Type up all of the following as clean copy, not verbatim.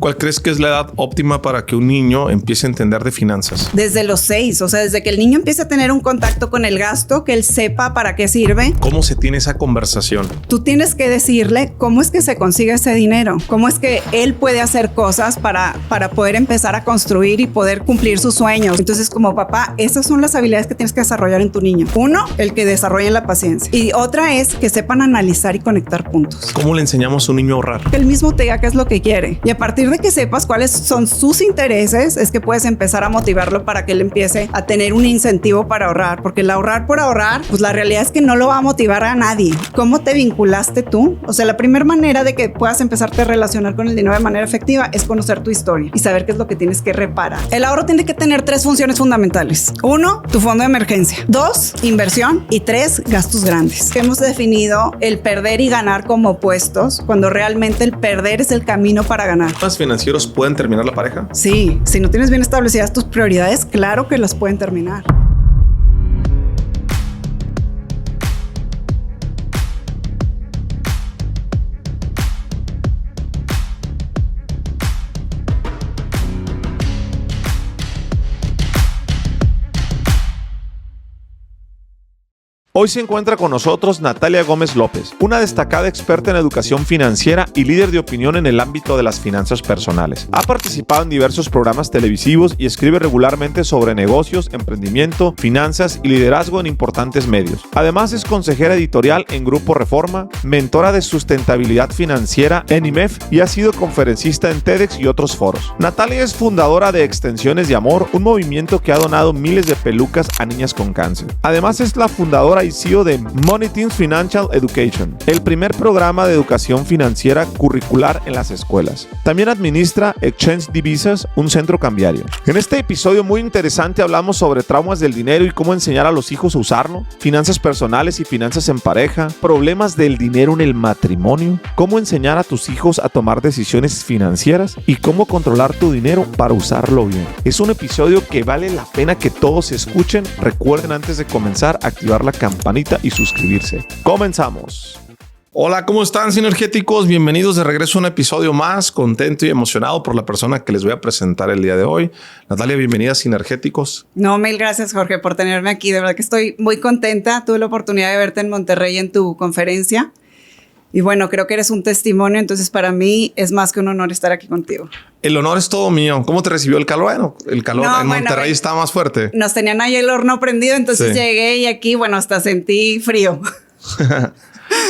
¿Cuál crees que es la edad óptima para que un niño empiece a entender de finanzas? Desde los 6, o sea, desde que el niño empiece a tener un contacto con el gasto, que él sepa para qué sirve. ¿Cómo se tiene esa conversación? Tú tienes que decirle cómo es que se consigue ese dinero, cómo es que él puede hacer cosas para poder empezar a construir y poder cumplir sus sueños. Entonces, como papá, esas son las habilidades que tienes que desarrollar en tu niño. Uno, el que desarrolle la paciencia. Y otra es que sepan analizar y conectar puntos. ¿Cómo le enseñamos a un niño a ahorrar? Que él mismo te diga qué es lo que quiere. Y a partir de que sepas cuáles son sus intereses, es que puedes empezar a motivarlo para que él empiece a tener un incentivo para ahorrar. Porque el ahorrar por ahorrar, pues la realidad es que no lo va a motivar a nadie. ¿Cómo te vinculaste tú? O sea, la primera manera de que puedas empezarte a relacionar con el dinero de manera efectiva es conocer tu historia y saber qué es lo que tienes que reparar. El ahorro tiene que tener 3 funciones fundamentales. 1, tu fondo de emergencia. 2, inversión. Y 3, gastos grandes. Hemos definido el perder y ganar como opuestos, cuando realmente el perder es el camino para ganar. ¿Los financieros pueden terminar la pareja? Sí, si no tienes bien establecidas tus prioridades, claro que las pueden terminar. Hoy se encuentra con nosotros Natalia Gómez López, una destacada experta en educación financiera y líder de opinión en el ámbito de las finanzas personales. Ha participado en diversos programas televisivos y escribe regularmente sobre negocios, emprendimiento, finanzas y liderazgo en importantes medios. Además es consejera editorial en Grupo Reforma, mentora de sustentabilidad financiera en IMEF y ha sido conferencista en TEDx y otros foros. Natalia es fundadora de Extensiones de Amor, un movimiento que ha donado miles de pelucas a niñas con cáncer. Además es la fundadora y CEO de Money Teams Financial Education, el primer programa de educación financiera curricular en las escuelas. También administra Exchange Divisas, un centro cambiario. En este episodio muy interesante hablamos sobre traumas del dinero y cómo enseñar a los hijos a usarlo, finanzas personales y finanzas en pareja, problemas del dinero en el matrimonio, cómo enseñar a tus hijos a tomar decisiones financieras y cómo controlar tu dinero para usarlo bien. Es un episodio que vale la pena que todos escuchen. Recuerden antes de comenzar activar la campanita y suscribirse. ¡Comenzamos! Hola, ¿cómo están, sinergéticos? Bienvenidos de regreso a un episodio más. Contento y emocionado por la persona que les voy a presentar el día de hoy. Natalia, bienvenida a Sinergéticos. No, mil gracias, Jorge, por tenerme aquí. De verdad que estoy muy contenta. Tuve la oportunidad de verte en Monterrey en tu conferencia. Y bueno, creo que eres un testimonio, entonces para mí es más que un honor estar aquí contigo. El honor es todo mío. ¿Cómo te recibió el calor? Bueno, el calor en Monterrey está más fuerte. Nos tenían ahí el horno prendido, entonces llegué y aquí, bueno, hasta sentí frío.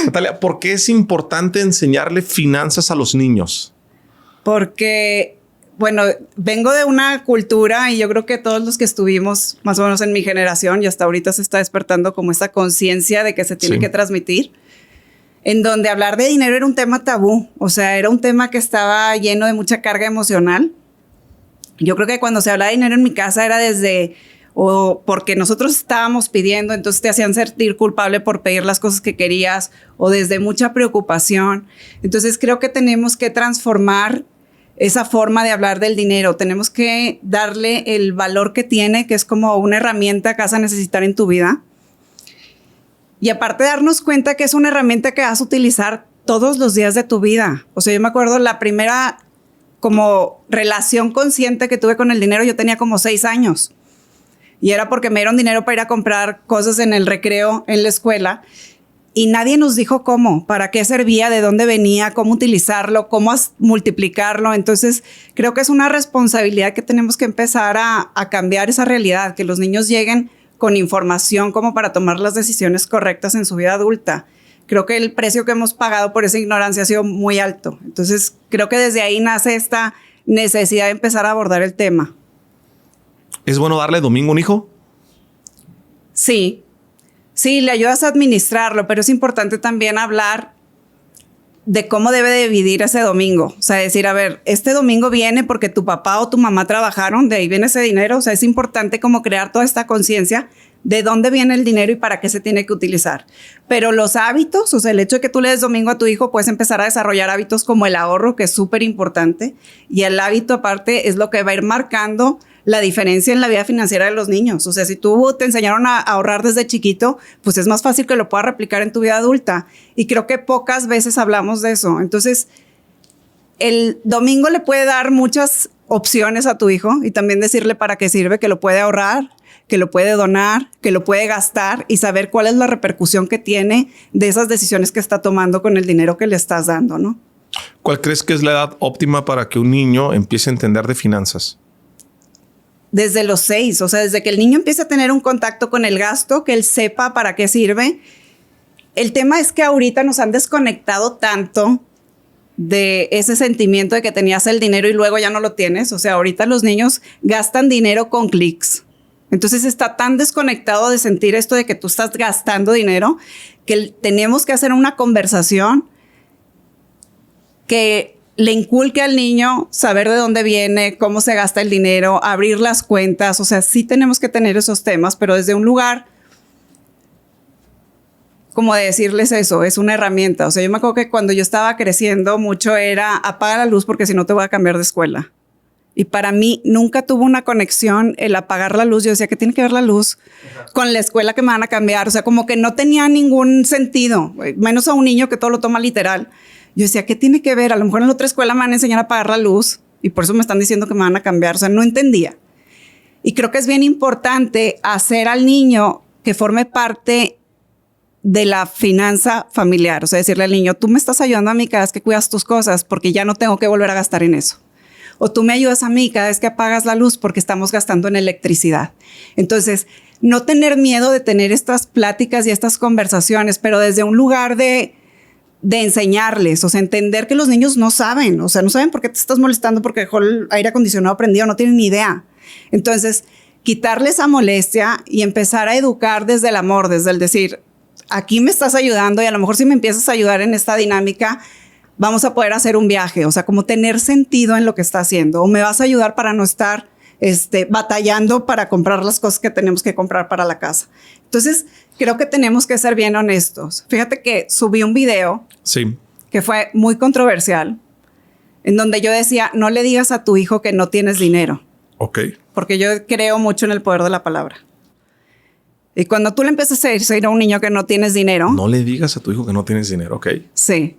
Natalia, ¿por qué es importante enseñarle finanzas a los niños? Porque, bueno, vengo de una cultura y yo creo que todos los que estuvimos más o menos en mi generación y hasta ahorita se está despertando como esta conciencia de que se tiene que transmitir, en donde hablar de dinero era un tema tabú. O sea, era un tema que estaba lleno de mucha carga emocional. Yo creo que cuando se hablaba de dinero en mi casa era desde... o porque nosotros estábamos pidiendo, entonces te hacían sentir culpable por pedir las cosas que querías, o desde mucha preocupación. Entonces creo que tenemos que transformar esa forma de hablar del dinero. Tenemos que darle el valor que tiene, que es como una herramienta que vas a necesitar en tu vida. Y aparte darnos cuenta que es una herramienta que vas a utilizar todos los días de tu vida. O sea, yo me acuerdo la primera como relación consciente que tuve con el dinero, yo tenía como 6 años. Y era porque me dieron dinero para ir a comprar cosas en el recreo, en la escuela. Y nadie nos dijo cómo, para qué servía, de dónde venía, cómo utilizarlo, cómo multiplicarlo. Entonces, creo que es una responsabilidad que tenemos que empezar a cambiar esa realidad, que los niños lleguen con información como para tomar las decisiones correctas en su vida adulta. Creo que el precio que hemos pagado por esa ignorancia ha sido muy alto. Entonces, creo que desde ahí nace esta necesidad de empezar a abordar el tema. ¿Es bueno darle domingo a un hijo? Sí, le ayudas a administrarlo, pero es importante también hablar de cómo debe de dividir ese domingo. O sea, decir, a ver, este domingo viene porque tu papá o tu mamá trabajaron, de ahí viene ese dinero. O sea, es importante como crear toda esta conciencia de dónde viene el dinero y para qué se tiene que utilizar. Pero los hábitos, o sea, el hecho de que tú le des domingo a tu hijo, puedes empezar a desarrollar hábitos como el ahorro, que es súper importante. Y el hábito aparte es lo que va a ir marcando la diferencia en la vida financiera de los niños. O sea, si tú te enseñaron a ahorrar desde chiquito, pues es más fácil que lo puedas replicar en tu vida adulta. Y creo que pocas veces hablamos de eso. Entonces, el domingo le puede dar muchas opciones a tu hijo y también decirle para qué sirve, que lo puede ahorrar, que lo puede donar, que lo puede gastar y saber cuál es la repercusión que tiene de esas decisiones que está tomando con el dinero que le estás dando, ¿no? ¿Cuál crees que es la edad óptima para que un niño empiece a entender de finanzas? Desde los 6, o sea, desde que el niño empiece a tener un contacto con el gasto, que él sepa para qué sirve. El tema es que ahorita nos han desconectado tanto de ese sentimiento de que tenías el dinero y luego ya no lo tienes. O sea, ahorita los niños gastan dinero con clics. Entonces está tan desconectado de sentir esto de que tú estás gastando dinero que tenemos que hacer una conversación que le inculque al niño saber de dónde viene, cómo se gasta el dinero, abrir las cuentas. O sea, sí tenemos que tener esos temas, pero desde un lugar como de decirles eso, es una herramienta. O sea, yo me acuerdo que cuando yo estaba creciendo mucho era apaga la luz porque si no te voy a cambiar de escuela. Y para mí nunca tuvo una conexión el apagar la luz. Yo decía, ¿qué tiene que ver la luz con la escuela que me van a cambiar? O sea, como que no tenía ningún sentido, menos a un niño que todo lo toma literal. Yo decía, ¿qué tiene que ver? A lo mejor en la otra escuela me van a enseñar a apagar la luz y por eso me están diciendo que me van a cambiar. O sea, no entendía. Y creo que es bien importante hacer al niño que forme parte de la finanza familiar. O sea, decirle al niño, tú me estás ayudando a mí cada vez que cuidas tus cosas porque ya no tengo que volver a gastar en eso. O tú me ayudas a mí cada vez que apagas la luz porque estamos gastando en electricidad. Entonces, no tener miedo de tener estas pláticas y estas conversaciones, pero desde un lugar de enseñarles, o sea, entender que los niños no saben, o sea, no saben por qué te estás molestando porque dejó el aire acondicionado prendido, no tienen ni idea. Entonces, quitarle esa molestia y empezar a educar desde el amor, desde el decir, aquí me estás ayudando y a lo mejor si me empiezas a ayudar en esta dinámica, vamos a poder hacer un viaje, o sea, como tener sentido en lo que está haciendo, o me vas a ayudar para no estar batallando para comprar las cosas que tenemos que comprar para la casa. Entonces, creo que tenemos que ser bien honestos. Fíjate que subí un video que fue muy controversial, en donde yo decía, no le digas a tu hijo que no tienes dinero. Ok. Porque yo creo mucho en el poder de la palabra. Y cuando tú le empiezas a decir a un niño que no tienes dinero... No le digas a tu hijo que no tienes dinero, ok. Sí.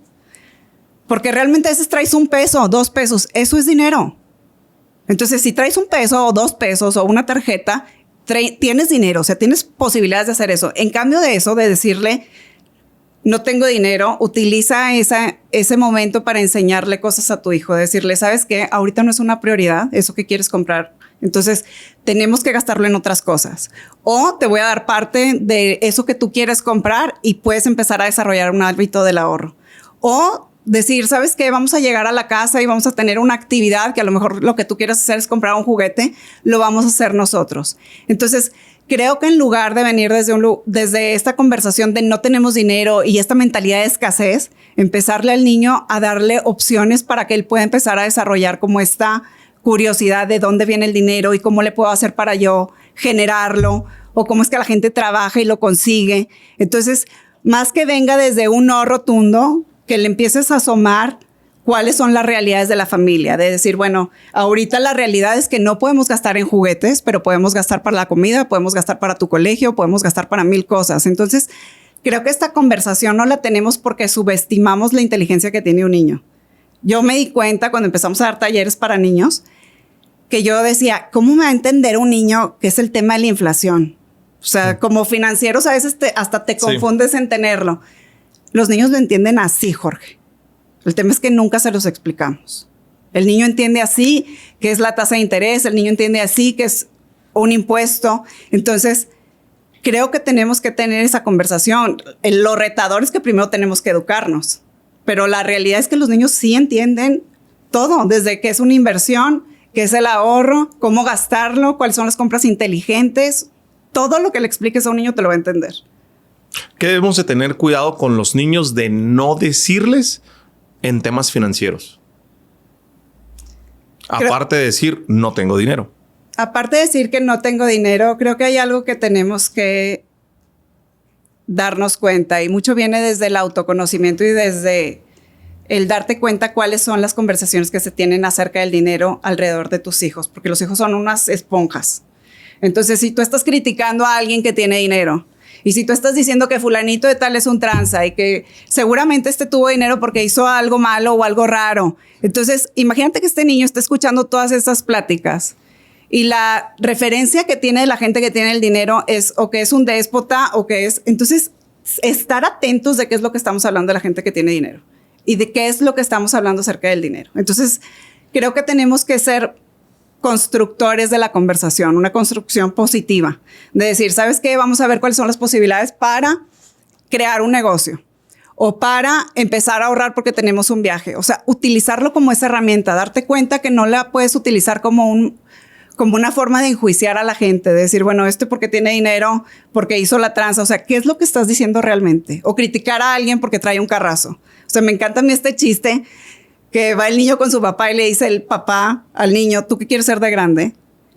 Porque realmente a veces traes $1, $2, eso es dinero. Entonces, si traes $1 o $2 o una tarjeta, tienes dinero, o sea, tienes posibilidades de hacer eso. En cambio de eso, de decirle, no tengo dinero, utiliza ese momento para enseñarle cosas a tu hijo. Decirle, ¿sabes qué? Ahorita no es una prioridad eso que quieres comprar. Entonces, tenemos que gastarlo en otras cosas. O te voy a dar parte de eso que tú quieres comprar y puedes empezar a desarrollar un hábito del ahorro. O decir, ¿sabes qué? Vamos a llegar a la casa y vamos a tener una actividad que a lo mejor lo que tú quieras hacer es comprar un juguete, lo vamos a hacer nosotros. Entonces, creo que en lugar de venir desde esta conversación de no tenemos dinero y esta mentalidad de escasez, empezarle al niño a darle opciones para que él pueda empezar a desarrollar como esta curiosidad de dónde viene el dinero y cómo le puedo hacer para yo generarlo o cómo es que la gente trabaja y lo consigue. Entonces, más que venga desde un no rotundo, que le empieces a asomar cuáles son las realidades de la familia, de decir, bueno, ahorita la realidad es que no podemos gastar en juguetes, pero podemos gastar para la comida, podemos gastar para tu colegio, podemos gastar para 1000 cosas. Entonces, creo que esta conversación no la tenemos porque subestimamos la inteligencia que tiene un niño. Yo me di cuenta cuando empezamos a dar talleres para niños que yo decía, ¿cómo me va a entender un niño qué es el tema de la inflación? O sea, como financieros a veces hasta te confundes en tenerlo. Los niños lo entienden así, Jorge. El tema es que nunca se los explicamos. El niño entiende así que es la tasa de interés, el niño entiende así que es un impuesto. Entonces, creo que tenemos que tener esa conversación. Lo retador es que primero tenemos que educarnos. Pero la realidad es que los niños sí entienden todo, desde que es una inversión, qué es el ahorro, cómo gastarlo, cuáles son las compras inteligentes. Todo lo que le expliques a un niño te lo va a entender. ¿Qué debemos de tener cuidado con los niños de no decirles en temas financieros? Aparte de decir, no tengo dinero. Aparte de decir que no tengo dinero, creo que hay algo que tenemos que darnos cuenta y mucho viene desde el autoconocimiento y desde el darte cuenta cuáles son las conversaciones que se tienen acerca del dinero alrededor de tus hijos, porque los hijos son unas esponjas. Entonces, si tú estás criticando a alguien que tiene dinero Y si tú estás diciendo que fulanito de tal es un tranza y que seguramente tuvo dinero porque hizo algo malo o algo raro. Entonces, imagínate que este niño está escuchando todas estas pláticas y la referencia que tiene de la gente que tiene el dinero es o que es un déspota o que es... Entonces, estar atentos de qué es lo que estamos hablando de la gente que tiene dinero y de qué es lo que estamos hablando acerca del dinero. Entonces, creo que tenemos que ser constructores de la conversación, una construcción positiva, de decir, ¿sabes qué? Vamos a ver cuáles son las posibilidades para crear un negocio o para empezar a ahorrar porque tenemos un viaje. O sea, utilizarlo como esa herramienta, darte cuenta que no la puedes utilizar como una forma de enjuiciar a la gente, de decir, bueno, porque tiene dinero, porque hizo la tranza. O sea, ¿qué es lo que estás diciendo realmente? O criticar a alguien porque trae un carrazo. O sea, me encanta a mí este chiste que va el niño con su papá y le dice el papá al niño, ¿tú qué quieres ser de grande?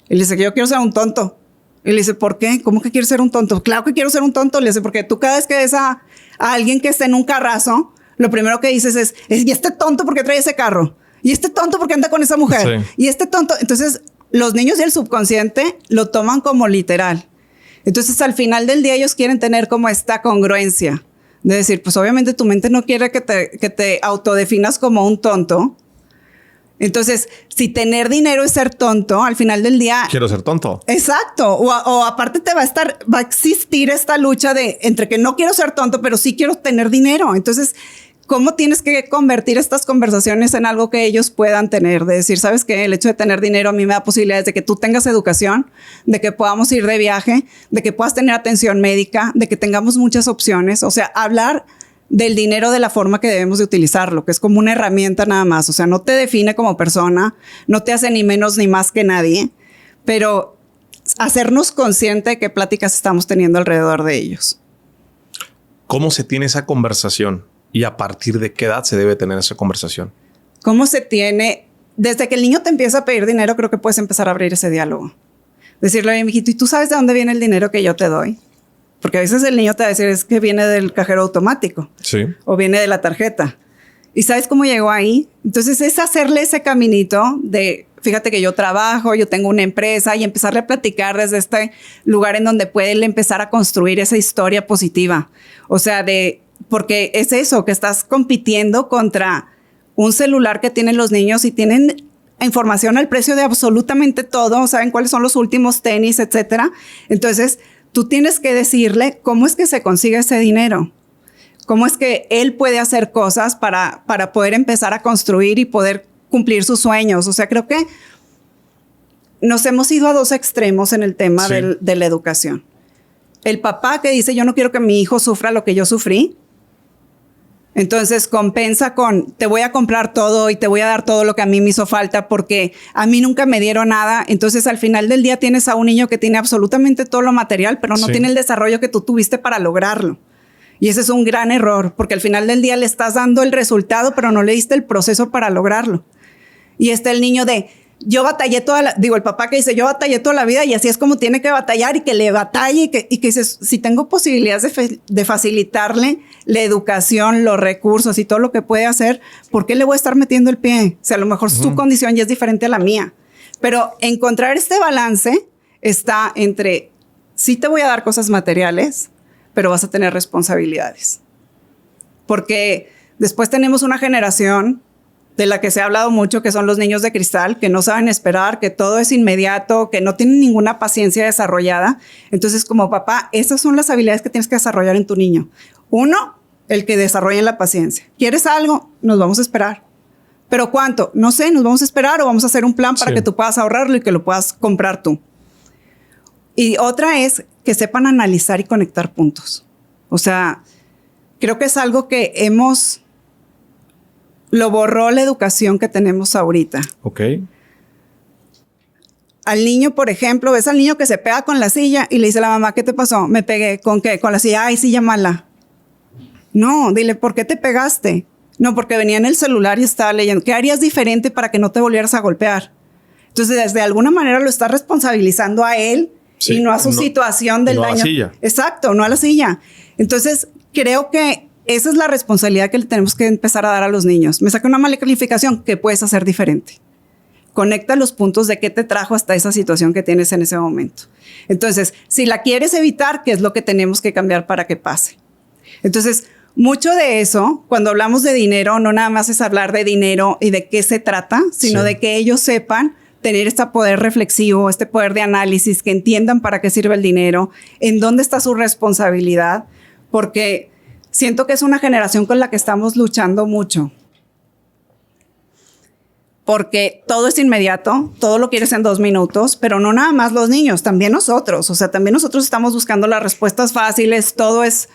Y le dice que yo quiero ser un tonto. Y le dice, ¿por qué? ¿Cómo que quieres ser un tonto? Claro que quiero ser un tonto. Le dice, porque tú cada vez que ves a alguien que está en un carrazo, lo primero que dices es, ¿y este tonto por qué trae ese carro? ¿Y este tonto por qué anda con esa mujer? Sí. ¿Y este tonto? Entonces, los niños y el subconsciente lo toman como literal. Entonces, al final del día, ellos quieren tener como esta congruencia. De decir, pues obviamente tu mente no quiere que te autodefinas como un tonto. Entonces, si tener dinero es ser tonto, al final del día... Quiero ser tonto. Exacto. O aparte va a existir esta lucha entre que no quiero ser tonto, pero sí quiero tener dinero. Entonces, ¿cómo tienes que convertir estas conversaciones en algo que ellos puedan tener? De decir, ¿sabes qué? El hecho de tener dinero a mí me da posibilidades de que tú tengas educación, de que podamos ir de viaje, de que puedas tener atención médica, de que tengamos muchas opciones. O sea, hablar del dinero de la forma que debemos de utilizarlo, que es como una herramienta nada más. O sea, no te define como persona, no te hace ni menos ni más que nadie, pero hacernos consciente de qué pláticas estamos teniendo alrededor de ellos. ¿Cómo se tiene esa conversación? ¿Y a partir de qué edad se debe tener esa conversación? ¿Cómo se tiene? Desde que el niño te empieza a pedir dinero, creo que puedes empezar a abrir ese diálogo. Decirle, oye, mijito, ¿y tú sabes de dónde viene el dinero que yo te doy? Porque a veces el niño te va a decir, es que viene del cajero automático. Sí. O viene de la tarjeta. ¿Y sabes cómo llegó ahí? Entonces es hacerle ese caminito de, fíjate que yo trabajo, yo tengo una empresa y empezarle a platicar desde este lugar en donde puede él empezar a construir esa historia positiva. O sea, porque es eso, que estás compitiendo contra un celular que tienen los niños y tienen información al precio de absolutamente todo, saben cuáles son los últimos tenis, etcétera. Entonces, tú tienes que decirle cómo es que se consigue ese dinero, cómo es que él puede hacer cosas para poder empezar a construir y poder cumplir sus sueños. O sea, creo que nos hemos ido a dos extremos en el tema de la educación. El papá que dice, yo no quiero que mi hijo sufra lo que yo sufrí. Entonces compensa con, te voy a comprar todo y te voy a dar todo lo que a mí me hizo falta porque a mí nunca me dieron nada. Entonces al final del día tienes a un niño que tiene absolutamente todo lo material, pero no tiene el desarrollo que tú tuviste para lograrlo. Y ese es un gran error, porque al final del día le estás dando el resultado, pero no le diste el proceso para lograrlo. Y está el niño de, yo batallé el papá que dice, yo batallé toda la vida y así es como tiene que batallar y que le batalle y que dices, si tengo posibilidades de facilitarle la educación, los recursos y todo lo que puede hacer, ¿por qué le voy a estar metiendo el pie? O sea, a lo mejor su condición ya es diferente a la mía. Pero encontrar este balance está entre, sí te voy a dar cosas materiales, pero vas a tener responsabilidades. Porque después tenemos una generación de la que se ha hablado mucho, que son los niños de cristal, que no saben esperar, que todo es inmediato, que no tienen ninguna paciencia desarrollada. Entonces, como papá, esas son las habilidades que tienes que desarrollar en tu niño. Uno, el que desarrolle la paciencia. ¿Quieres algo? Nos vamos a esperar. ¿Pero cuánto? No sé, nos vamos a esperar o vamos a hacer un plan para que tú puedas ahorrarlo y que lo puedas comprar tú. Y otra es que sepan analizar y conectar puntos. O sea, creo que es algo que lo borró la educación que tenemos ahorita. Ok. Al niño, por ejemplo, ves al niño que se pega con la silla y le dice a la mamá, ¿qué te pasó? Me pegué. ¿Con qué? Con la silla. Ay, silla mala. No, dile, ¿por qué te pegaste? No, porque venía en el celular y estaba leyendo. ¿Qué harías diferente para que no te volvieras a golpear? Entonces, de alguna manera lo estás responsabilizando a él y no a su situación del daño. No a la silla. Exacto, no a la silla. Entonces, creo que esa es la responsabilidad que le tenemos que empezar a dar a los niños. Me saqué una mala calificación, ¿qué puedes hacer diferente? Conecta los puntos de qué te trajo hasta esa situación que tienes en ese momento. Entonces, si la quieres evitar, ¿qué es lo que tenemos que cambiar para que pase? Entonces, mucho de eso, cuando hablamos de dinero, no nada más es hablar de dinero y de qué se trata, sino de que ellos sepan tener este poder reflexivo, este poder de análisis, que entiendan para qué sirve el dinero, en dónde está su responsabilidad, porque siento que es una generación con la que estamos luchando mucho. Porque todo es inmediato, todo lo quieres en 2 minutos, pero no nada más los niños, también nosotros. O sea, también nosotros estamos buscando las respuestas fáciles, todo es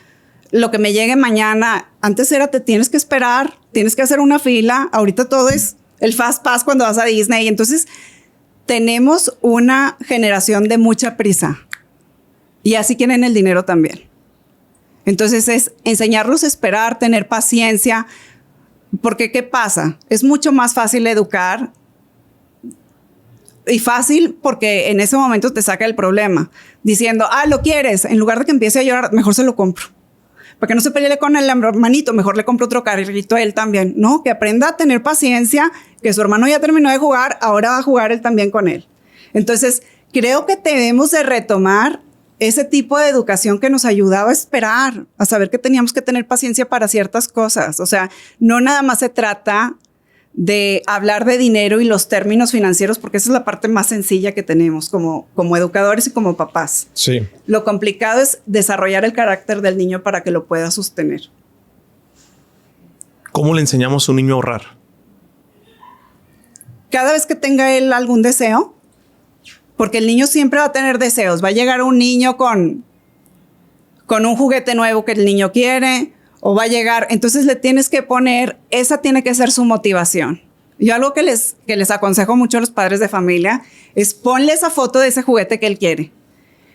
lo que me llegue mañana. Antes era te tienes que esperar, tienes que hacer una fila, ahorita todo es el fast pass cuando vas a Disney. Entonces, tenemos una generación de mucha prisa y así quieren el dinero también. Entonces, es enseñarlos a esperar, tener paciencia. Porque, ¿qué pasa? Es mucho más fácil educar y fácil porque en ese momento te saca el problema diciendo, ¿lo quieres? En lugar de que empiece a llorar, mejor se lo compro. Para que no se pelee con el hermanito, mejor le compro otro carrito a él también. No, que aprenda a tener paciencia, que su hermano ya terminó de jugar, ahora va a jugar él también con él. Entonces, creo que debemos de retomar ese tipo de educación que nos ayudaba a esperar, a saber que teníamos que tener paciencia para ciertas cosas. O sea, no nada más se trata de hablar de dinero y los términos financieros, porque esa es la parte más sencilla que tenemos como educadores y como papás. Sí. Lo complicado es desarrollar el carácter del niño para que lo pueda sostener. ¿Cómo le enseñamos a un niño a ahorrar? Cada vez que tenga él algún deseo, porque el niño siempre va a tener deseos. Va a llegar un niño con un juguete nuevo que el niño quiere, o va a llegar, entonces le tienes que poner, esa tiene que ser su motivación. Yo algo que les aconsejo mucho a los padres de familia es ponle esa foto de ese juguete que él quiere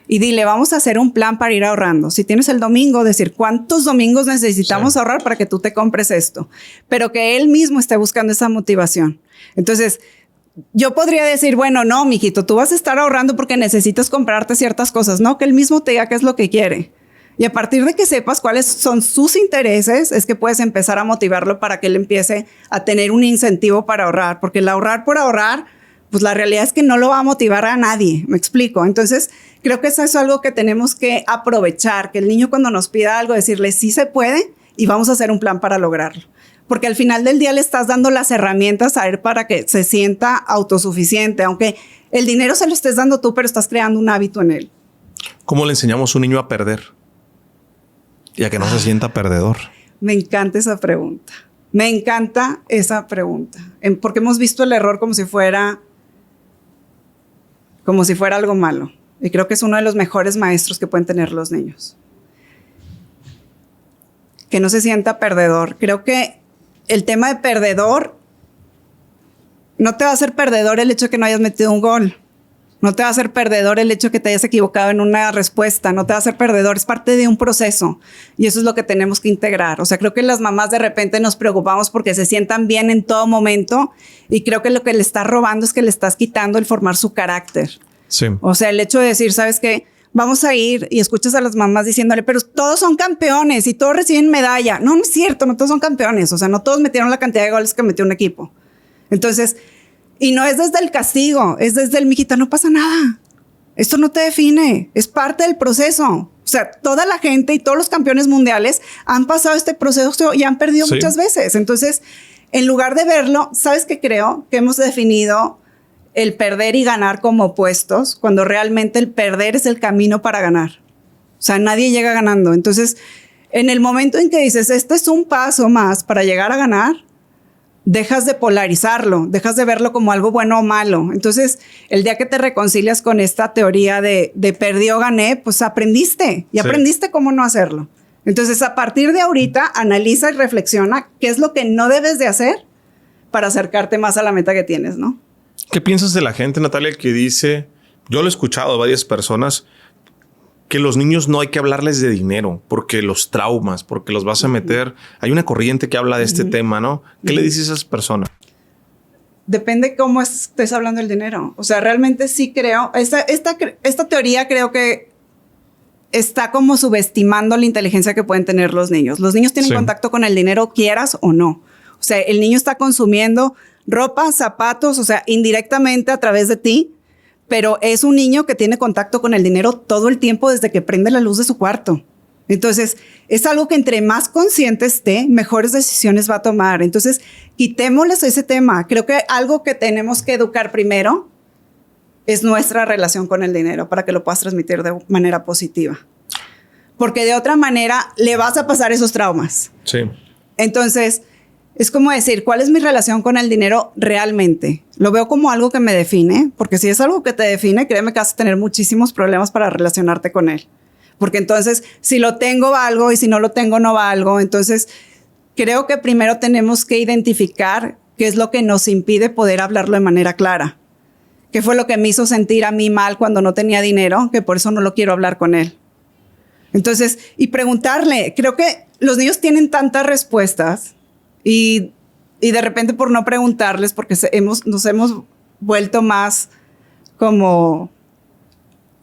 y dile, vamos a hacer un plan para ir ahorrando. Si tienes el domingo, decir cuántos domingos necesitamos ahorrar para que tú te compres esto, pero que él mismo esté buscando esa motivación. Entonces, yo podría decir, bueno, no, mijito, tú vas a estar ahorrando porque necesitas comprarte ciertas cosas, ¿no? Que él mismo te diga qué es lo que quiere. Y a partir de que sepas cuáles son sus intereses, es que puedes empezar a motivarlo para que él empiece a tener un incentivo para ahorrar. Porque el ahorrar por ahorrar, pues la realidad es que no lo va a motivar a nadie, ¿me explico? Entonces, creo que eso es algo que tenemos que aprovechar, que el niño cuando nos pida algo, decirle sí se puede y vamos a hacer un plan para lograrlo. Porque al final del día le estás dando las herramientas a él para que se sienta autosuficiente, aunque el dinero se lo estés dando tú, pero estás creando un hábito en él. ¿Cómo le enseñamos a un niño a perder? Y a que no se sienta perdedor. Me encanta esa pregunta. Me encanta esa pregunta. Porque hemos visto el error como si fuera algo malo. Y creo que es uno de los mejores maestros que pueden tener los niños. Que no se sienta perdedor. Creo que el tema de perdedor no te va a hacer perdedor el hecho de que no hayas metido un gol. No te va a hacer perdedor el hecho de que te hayas equivocado en una respuesta. No te va a hacer perdedor. Es parte de un proceso. Y eso es lo que tenemos que integrar. O sea, creo que las mamás de repente nos preocupamos porque se sientan bien en todo momento. Y creo que lo que le estás robando es que le estás quitando el formar su carácter. Sí. O sea, el hecho de decir, ¿sabes qué? Vamos a ir y escuchas a las mamás diciéndole, pero todos son campeones y todos reciben medalla. No, no es cierto. No todos son campeones. O sea, no todos metieron la cantidad de goles que metió un equipo. Entonces... Y no es desde el castigo, es desde el mijita, no pasa nada. Esto no te define, es parte del proceso. O sea, toda la gente y todos los campeones mundiales han pasado este proceso y han perdido muchas veces. Entonces, en lugar de verlo, ¿sabes qué creo? Que hemos definido el perder y ganar como opuestos, cuando realmente el perder es el camino para ganar. O sea, nadie llega ganando. Entonces, en el momento en que dices, este es un paso más para llegar a ganar, dejas de polarizarlo, dejas de verlo como algo bueno o malo. Entonces, el día que te reconcilias con esta teoría de perdí o gané, pues aprendiste y aprendiste cómo no hacerlo. Entonces, a partir de ahorita, analiza y reflexiona qué es lo que no debes de hacer para acercarte más a la meta que tienes, ¿no? ¿Qué piensas de la gente, Natalia, que dice, yo lo he escuchado de varias personas, que los niños no hay que hablarles de dinero porque los traumas, porque los vas a meter. Hay una corriente que habla de este tema, ¿no? ¿Qué le dices a esas personas? Depende cómo estés hablando del dinero. O sea, realmente sí creo, esta teoría creo que está como subestimando la inteligencia que pueden tener los niños. Los niños tienen contacto con el dinero, quieras o no. O sea, el niño está consumiendo ropa, zapatos, o sea, indirectamente a través de ti, pero es un niño que tiene contacto con el dinero todo el tiempo desde que prende la luz de su cuarto. Entonces, es algo que entre más consciente esté, mejores decisiones va a tomar. Entonces, quitémosles ese tema. Creo que algo que tenemos que educar primero es nuestra relación con el dinero para que lo puedas transmitir de manera positiva. Porque de otra manera le vas a pasar esos traumas. Sí. Entonces, es como decir, ¿cuál es mi relación con el dinero realmente? Lo veo como algo que me define, porque si es algo que te define, créeme que vas a tener muchísimos problemas para relacionarte con él. Porque entonces, si lo tengo, valgo, y si no lo tengo, no valgo. Entonces, creo que primero tenemos que identificar qué es lo que nos impide poder hablarlo de manera clara. ¿Qué fue lo que me hizo sentir a mí mal cuando no tenía dinero? Que por eso no lo quiero hablar con él. Entonces, y preguntarle, creo que los niños tienen tantas respuestas y de repente por no preguntarles, porque nos hemos vuelto más como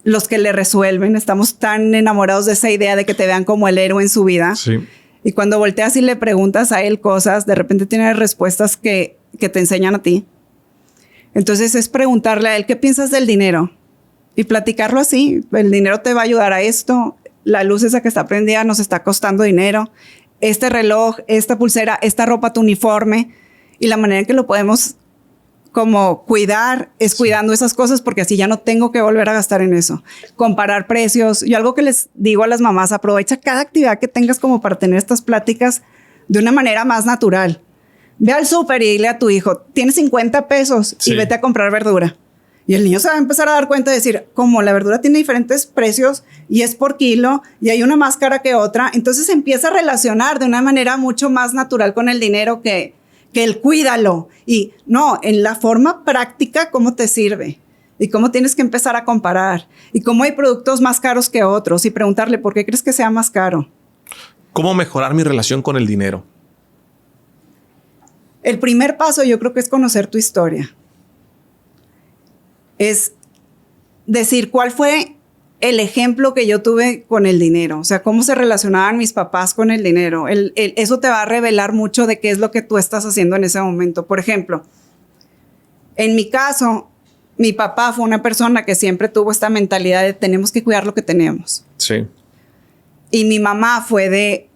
los que le resuelven. Estamos tan enamorados de esa idea de que te vean como el héroe en su vida. Sí. Y cuando volteas y le preguntas a él cosas, de repente tiene respuestas que te enseñan a ti. Entonces es preguntarle a él, ¿qué piensas del dinero? Y platicarlo así. El dinero te va a ayudar a esto. La luz esa que está prendida nos está costando dinero. Este reloj, esta pulsera, esta ropa, tu uniforme. Y la manera en que lo podemos como cuidar es cuidando esas cosas, porque así ya no tengo que volver a gastar en eso. Comparar precios. Yo algo que les digo a las mamás, aprovecha cada actividad que tengas como para tener estas pláticas de una manera más natural. Ve al súper y dile a tu hijo, tienes 50 pesos y vete a comprar verdura. Y el niño se va a empezar a dar cuenta de decir, como la verdura tiene diferentes precios y es por kilo y hay una más cara que otra. Entonces empieza a relacionar de una manera mucho más natural con el dinero que el cuídalo. Y no, en la forma práctica, cómo te sirve y cómo tienes que empezar a comparar y cómo hay productos más caros que otros y preguntarle, ¿por qué crees que sea más caro? ¿Cómo mejorar mi relación con el dinero? El primer paso yo creo que es conocer tu historia. Es decir, ¿cuál fue el ejemplo que yo tuve con el dinero? O sea, ¿cómo se relacionaban mis papás con el dinero? Eso te va a revelar mucho de qué es lo que tú estás haciendo en ese momento. Por ejemplo, en mi caso, mi papá fue una persona que siempre tuvo esta mentalidad de tenemos que cuidar lo que tenemos. Sí. Y mi mamá fue de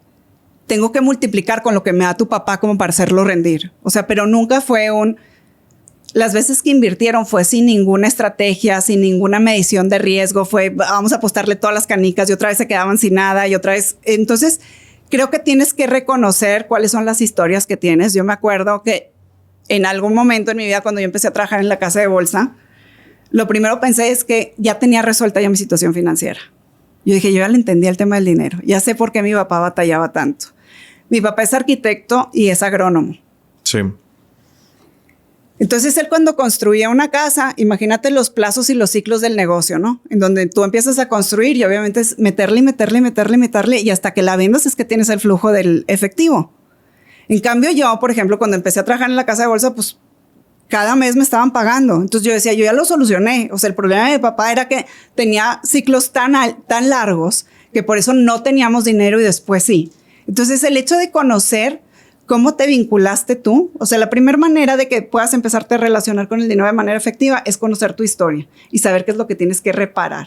tengo que multiplicar con lo que me da tu papá como para hacerlo rendir. O sea, pero nunca fue las veces que invirtieron fue sin ninguna estrategia, sin ninguna medición de riesgo. Fue, vamos a apostarle todas las canicas y otra vez se quedaban sin nada y otra vez. Entonces, creo que tienes que reconocer cuáles son las historias que tienes. Yo me acuerdo que en algún momento en mi vida, cuando yo empecé a trabajar en la casa de bolsa, lo primero pensé es que ya tenía resuelta ya mi situación financiera. Yo dije, yo ya le entendía el tema del dinero. Ya sé por qué mi papá batallaba tanto. Mi papá es arquitecto y es agrónomo. Sí. Entonces, él cuando construía una casa, imagínate los plazos y los ciclos del negocio, ¿no? En donde tú empiezas a construir y obviamente es meterle y hasta que la vendas es que tienes el flujo del efectivo. En cambio, yo, por ejemplo, cuando empecé a trabajar en la casa de bolsa, pues cada mes me estaban pagando. Entonces yo decía, yo ya lo solucioné. O sea, el problema de mi papá era que tenía ciclos tan largos que por eso no teníamos dinero y después sí. Entonces, el hecho de conocer cómo te vinculaste tú, o sea, la primera manera de que puedas empezarte a relacionar con el dinero de manera efectiva es conocer tu historia y saber qué es lo que tienes que reparar.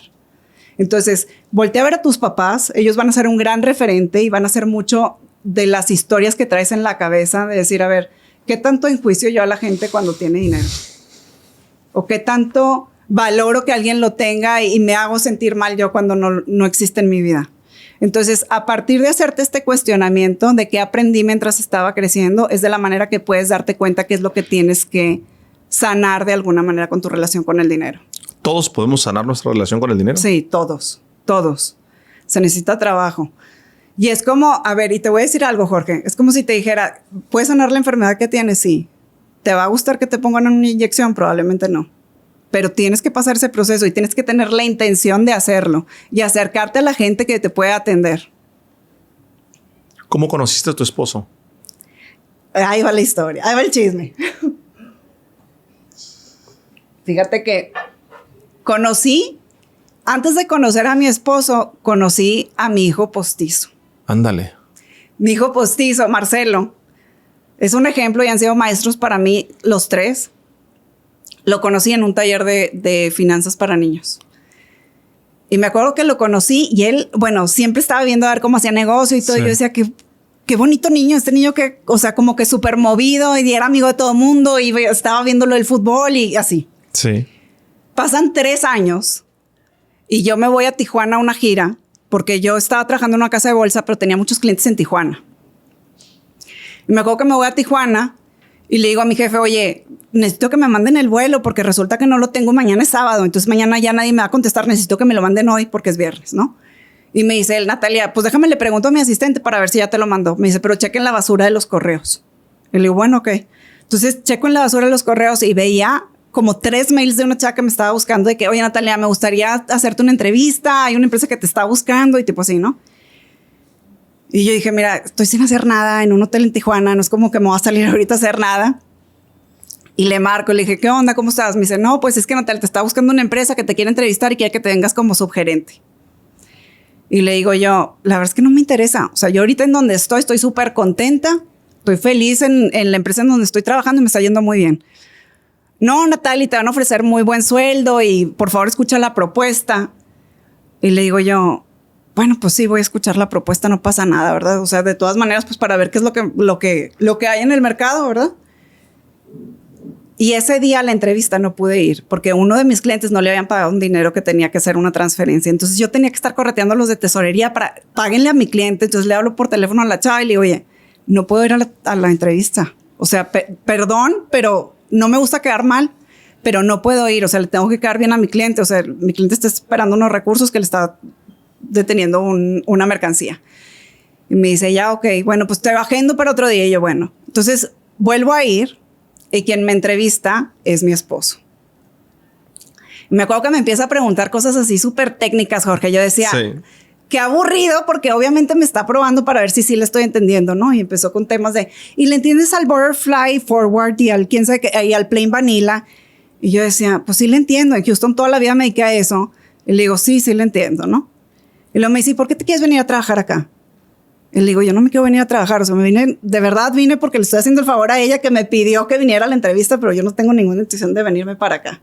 Entonces, voltea a ver a tus papás, ellos van a ser un gran referente y van a ser mucho de las historias que traes en la cabeza, de decir, a ver, ¿qué tanto enjuicio yo a la gente cuando tiene dinero? ¿O qué tanto valoro que alguien lo tenga y me hago sentir mal yo cuando no existe en mi vida? Entonces, a partir de hacerte este cuestionamiento de qué aprendí mientras estaba creciendo, es de la manera que puedes darte cuenta qué es lo que tienes que sanar de alguna manera con tu relación con el dinero. ¿Todos podemos sanar nuestra relación con el dinero? Sí, todos. Se necesita trabajo. Y es como, a ver, y te voy a decir algo, Jorge. Es como si te dijera, ¿puedes sanar la enfermedad que tienes? Sí. ¿Te va a gustar que te pongan una inyección? Probablemente no. Pero tienes que pasar ese proceso y tienes que tener la intención de hacerlo y acercarte a la gente que te puede atender. ¿Cómo conociste a tu esposo? Ahí va la historia, ahí va el chisme. Fíjate que antes de conocer a mi esposo, conocí a mi hijo postizo. Ándale. Mi hijo postizo, Marcelo, Es un ejemplo y han sido maestros para mí los tres. Lo conocí en un taller de finanzas para niños. Y me acuerdo que lo conocí y él, bueno, siempre estaba viendo a ver cómo hacía negocio y todo. Sí. Y yo decía que qué bonito niño, este niño que, o sea, como que súper movido y era amigo de todo el mundo y estaba viéndolo del fútbol y así. Sí. Pasan 3 años y yo me voy a Tijuana a una gira porque yo estaba trabajando en una casa de bolsa, pero tenía muchos clientes en Tijuana. Y me acuerdo que me voy a Tijuana y le digo a mi jefe, oye, necesito que me manden el vuelo porque resulta que no lo tengo, mañana es sábado, entonces mañana ya nadie me va a contestar, necesito que me lo manden hoy porque es viernes, ¿no? Y me dice él, Natalia, pues déjame le pregunto a mi asistente para ver si ya te lo mandó. Me dice, pero chequen la basura de los correos. Y le digo, bueno, ok. Entonces checo en la basura de los correos y veía como 3 mails de una chava que me estaba buscando de que, oye, Natalia, me gustaría hacerte una entrevista, hay una empresa que te está buscando y tipo así, ¿no? Y yo dije, mira, estoy sin hacer nada en un hotel en Tijuana, no es como que me voy a salir ahorita a hacer nada. Y le marco, le dije, ¿qué onda? ¿Cómo estás? Me dice, no, pues es que Natalia te está buscando una empresa que te quiere entrevistar y quiere que te vengas como subgerente. Y le digo yo, la verdad es que no me interesa. O sea, yo ahorita en donde estoy súper contenta, estoy feliz en la empresa en donde estoy trabajando y me está yendo muy bien. No, Natalia, te van a ofrecer muy buen sueldo y por favor escucha la propuesta. Y le digo yo, bueno, pues sí, voy a escuchar la propuesta, no pasa nada, ¿verdad? O sea, de todas maneras, pues para ver qué es lo que hay en el mercado, ¿verdad? Y ese día a la entrevista no pude ir porque uno de mis clientes no le habían pagado un dinero que tenía que hacer una transferencia. Entonces yo tenía que estar correteando a los de tesorería para páguenle a mi cliente. Entonces le hablo por teléfono a la chava y le digo, oye, no puedo ir a la entrevista. O sea, perdón, pero no me gusta quedar mal, pero no puedo ir. O sea, le tengo que quedar bien a mi cliente. O sea, mi cliente está esperando unos recursos que le está deteniendo una mercancía. Y me dice, ya, ok, bueno, pues te agendo para otro día. Y yo, bueno, entonces vuelvo a ir. Y quien me entrevista es mi esposo. Me acuerdo que me empieza a preguntar cosas así súper técnicas, Jorge. Yo decía, sí, qué aburrido, porque obviamente me está probando para ver si sí le estoy entendiendo, ¿no? Y empezó con temas de, ¿y le entiendes al butterfly forward y al quién sabe qué, y al plain vanilla? Y yo decía, pues sí le entiendo. En Houston toda la vida me dediqué a eso. Y le digo, sí le entiendo, ¿no? Y luego me dice, ¿por qué te quieres venir a trabajar acá? Y le digo, yo no me quiero venir a trabajar. O sea, de verdad vine porque le estoy haciendo el favor a ella que me pidió que viniera a la entrevista, pero yo no tengo ninguna intención de venirme para acá.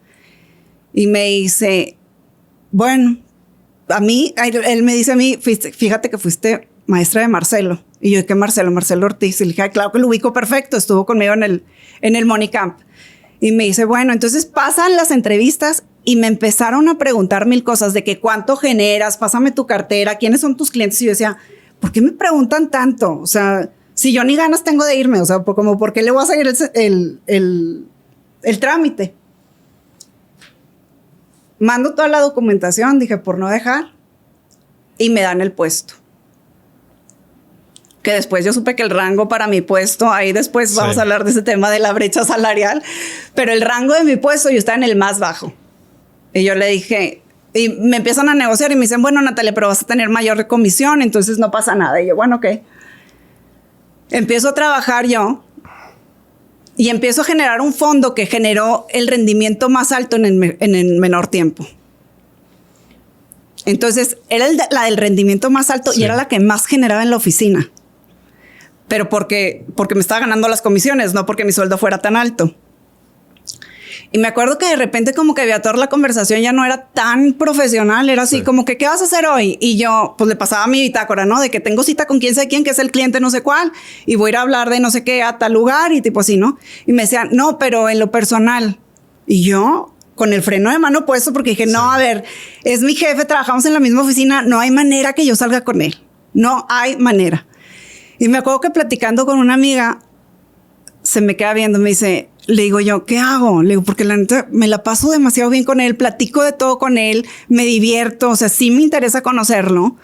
Y me dice, bueno, él me dice a mí, fíjate que fuiste maestra de Marcelo. Y yo, ¿qué Marcelo? Marcelo Ortiz. Y le dije, claro que lo ubico perfecto, estuvo conmigo en el Money Camp. Y me dice, bueno, entonces pasan las entrevistas y me empezaron a preguntar 1000 cosas de que cuánto generas, pásame tu cartera, quiénes son tus clientes. Y yo decía, ¿por qué me preguntan tanto? O sea, si yo ni ganas tengo de irme, o sea, como ¿por qué le voy a seguir el trámite? Mando toda la documentación, dije, por no dejar, y me dan el puesto. Que después yo supe que el rango para mi puesto, ahí después vamos a hablar de ese tema de la brecha salarial, pero el rango de mi puesto yo estaba en el más bajo. Y yo le dije, y me empiezan a negociar y me dicen, bueno, Natalia, pero vas a tener mayor comisión, entonces no pasa nada. Y yo, bueno, ok. Empiezo a trabajar yo y empiezo a generar un fondo que generó el rendimiento más alto en el menor tiempo. Entonces, era la del rendimiento más alto y era la que más generaba en la oficina. Pero porque me estaba ganando las comisiones, no porque mi sueldo fuera tan alto. Y me acuerdo que de repente como que Viator la conversación ya no era tan profesional, era así como que, ¿qué vas a hacer hoy? Y yo pues le pasaba mi bitácora, ¿no? De que tengo cita con quién sabe quién, que es el cliente no sé cuál, y voy a ir a hablar de no sé qué a tal lugar y tipo así, ¿no? Y me decían, no, pero en lo personal. Y yo con el freno de mano puesto porque dije, no, a ver, es mi jefe, trabajamos en la misma oficina, no hay manera que yo salga con él. No hay manera. Y me acuerdo que platicando con una amiga, se me queda viendo, me dice, le digo yo, ¿qué hago? Le digo, porque la neta me la paso demasiado bien con él, platico de todo con él, me divierto, o sea, sí me interesa conocerlo,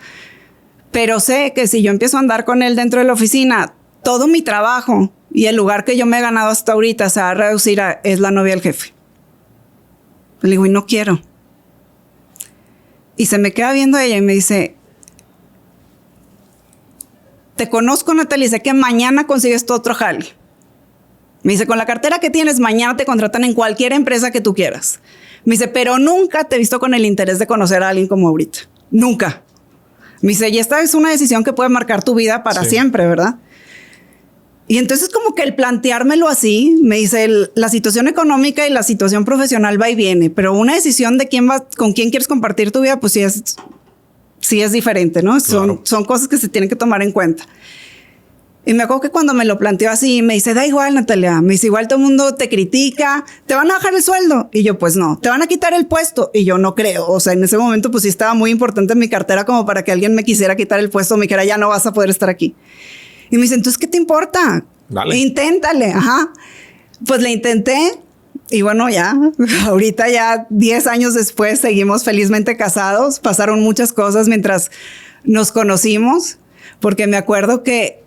pero sé que si yo empiezo a andar con él dentro de la oficina, todo mi trabajo y el lugar que yo me he ganado hasta ahorita se va a reducir a es la novia del jefe. Le digo, y no quiero. Y se me queda viendo ella y me dice, te conozco, Natalia, y sé que mañana consigues tu otro jale. Me dice, con la cartera que tienes, mañana te contratan en cualquier empresa que tú quieras. Me dice, pero nunca te he visto con el interés de conocer a alguien como ahorita. Nunca. Me dice, y esta es una decisión que puede marcar tu vida para siempre, ¿verdad? Y entonces como que el planteármelo así, me dice, la situación económica y la situación profesional va y viene, pero una decisión de con quién quieres compartir tu vida, pues sí es diferente, ¿no? Claro. Son cosas que se tienen que tomar en cuenta. Y me acuerdo que cuando me lo planteó así, me dice, da igual, Natalia. Me dice, igual todo el mundo te critica. ¿Te van a bajar el sueldo? Y yo, pues no. ¿Te van a quitar el puesto? Y yo, no creo. O sea, en ese momento, pues sí estaba muy importante en mi cartera como para que alguien me quisiera quitar el puesto. Me dijera, ya no vas a poder estar aquí. Y me dice, entonces, ¿qué te importa? Dale. Inténtale. Ajá. Pues le intenté. Y bueno, ya, ahorita ya 10 años después seguimos felizmente casados. Pasaron muchas cosas mientras nos conocimos. Porque me acuerdo que,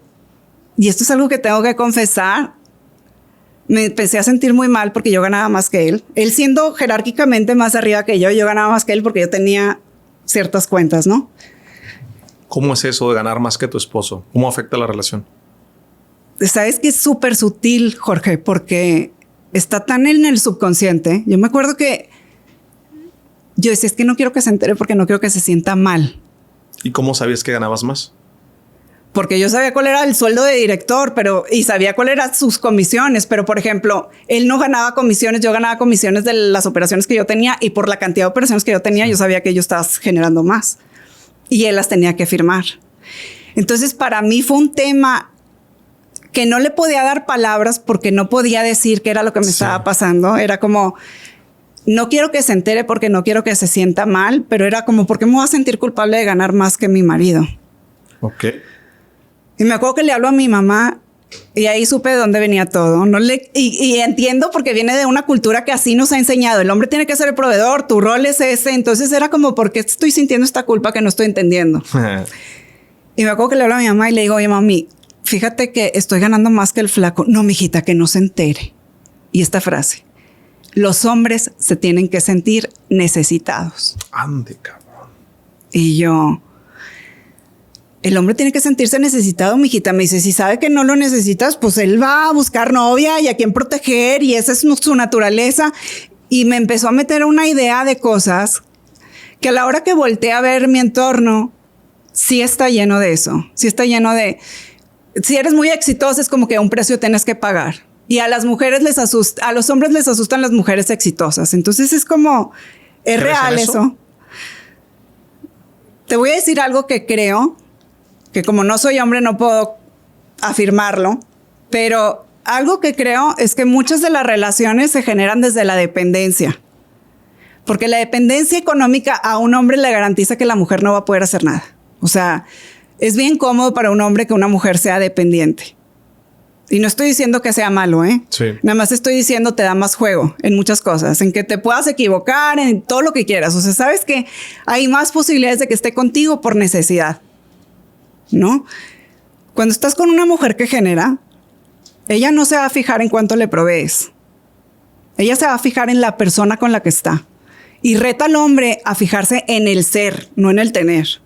y esto es algo que tengo que confesar, me empecé a sentir muy mal porque yo ganaba más que él. Él siendo jerárquicamente más arriba que yo ganaba más que él porque yo tenía ciertas cuentas, ¿no? ¿Cómo es eso de ganar más que tu esposo? ¿Cómo afecta la relación? Sabes que es súper sutil, Jorge, porque está tan en el subconsciente. Yo me acuerdo que yo decía, es que no quiero que se entere porque no quiero que se sienta mal. ¿Y cómo sabías que ganabas más? Porque yo sabía cuál era el sueldo de director, y sabía cuál eran sus comisiones. Pero, por ejemplo, él no ganaba comisiones, yo ganaba comisiones de las operaciones que yo tenía, y por la cantidad de operaciones que yo tenía, yo sabía que yo estaba generando más. Y él las tenía que firmar. Entonces, para mí fue un tema que no le podía dar palabras porque no podía decir qué era lo que me estaba pasando. Era como, no quiero que se entere porque no quiero que se sienta mal, pero era como, ¿por qué me voy a sentir culpable de ganar más que mi marido? Ok. Y me acuerdo que le hablo a mi mamá y ahí supe de dónde venía todo. Y entiendo porque viene de una cultura que así nos ha enseñado. El hombre tiene que ser el proveedor, tu rol es ese. Entonces era como, ¿por qué estoy sintiendo esta culpa que no estoy entendiendo? Y me acuerdo que le hablo a mi mamá y le digo, oye, mami, fíjate que estoy ganando más que el flaco. No, mijita, que no se entere. Y esta frase, los hombres se tienen que sentir necesitados. Ande, cabrón. Y yo... El hombre tiene que sentirse necesitado, mijita. Me dice, si sabe que no lo necesitas, pues él va a buscar novia y a quien proteger y esa es su naturaleza. Y me empezó a meter una idea de cosas que a la hora que volteé a ver mi entorno, sí está lleno de eso. Sí está lleno de... Si eres muy exitosa, es como que un precio tienes que pagar. Y a las mujeres a los hombres les asustan las mujeres exitosas. Entonces es como... Es real eso. Te voy a decir algo que creo... que como no soy hombre no puedo afirmarlo, pero algo que creo es que muchas de las relaciones se generan desde la dependencia. Porque la dependencia económica a un hombre le garantiza que la mujer no va a poder hacer nada. O sea, es bien cómodo para un hombre que una mujer sea dependiente. Y no estoy diciendo que sea malo, ¿eh? Sí. Nada más estoy diciendo te da más juego en muchas cosas, en que te puedas equivocar, en todo lo que quieras. O sea, sabes que hay más posibilidades de que esté contigo por necesidad, ¿no? Cuando estás con una mujer que genera, ella no se va a fijar en cuánto le provees. Ella se va a fijar en la persona con la que está. Y reta al hombre a fijarse en el ser, no en el tener.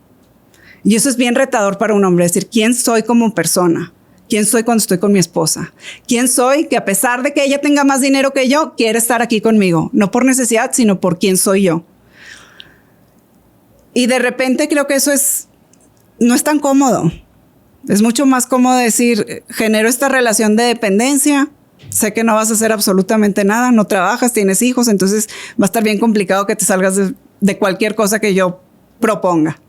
Y eso es bien retador para un hombre, decir, ¿quién soy como persona? ¿Quién soy cuando estoy con mi esposa? ¿Quién soy que a pesar de que ella tenga más dinero que yo, quiere estar aquí conmigo? No por necesidad, sino por quién soy yo. Y de repente creo que eso no es tan cómodo. Es mucho más cómodo decir, genero esta relación de dependencia, sé que no vas a hacer absolutamente nada, no trabajas, tienes hijos, entonces va a estar bien complicado que te salgas de cualquier cosa que yo proponga.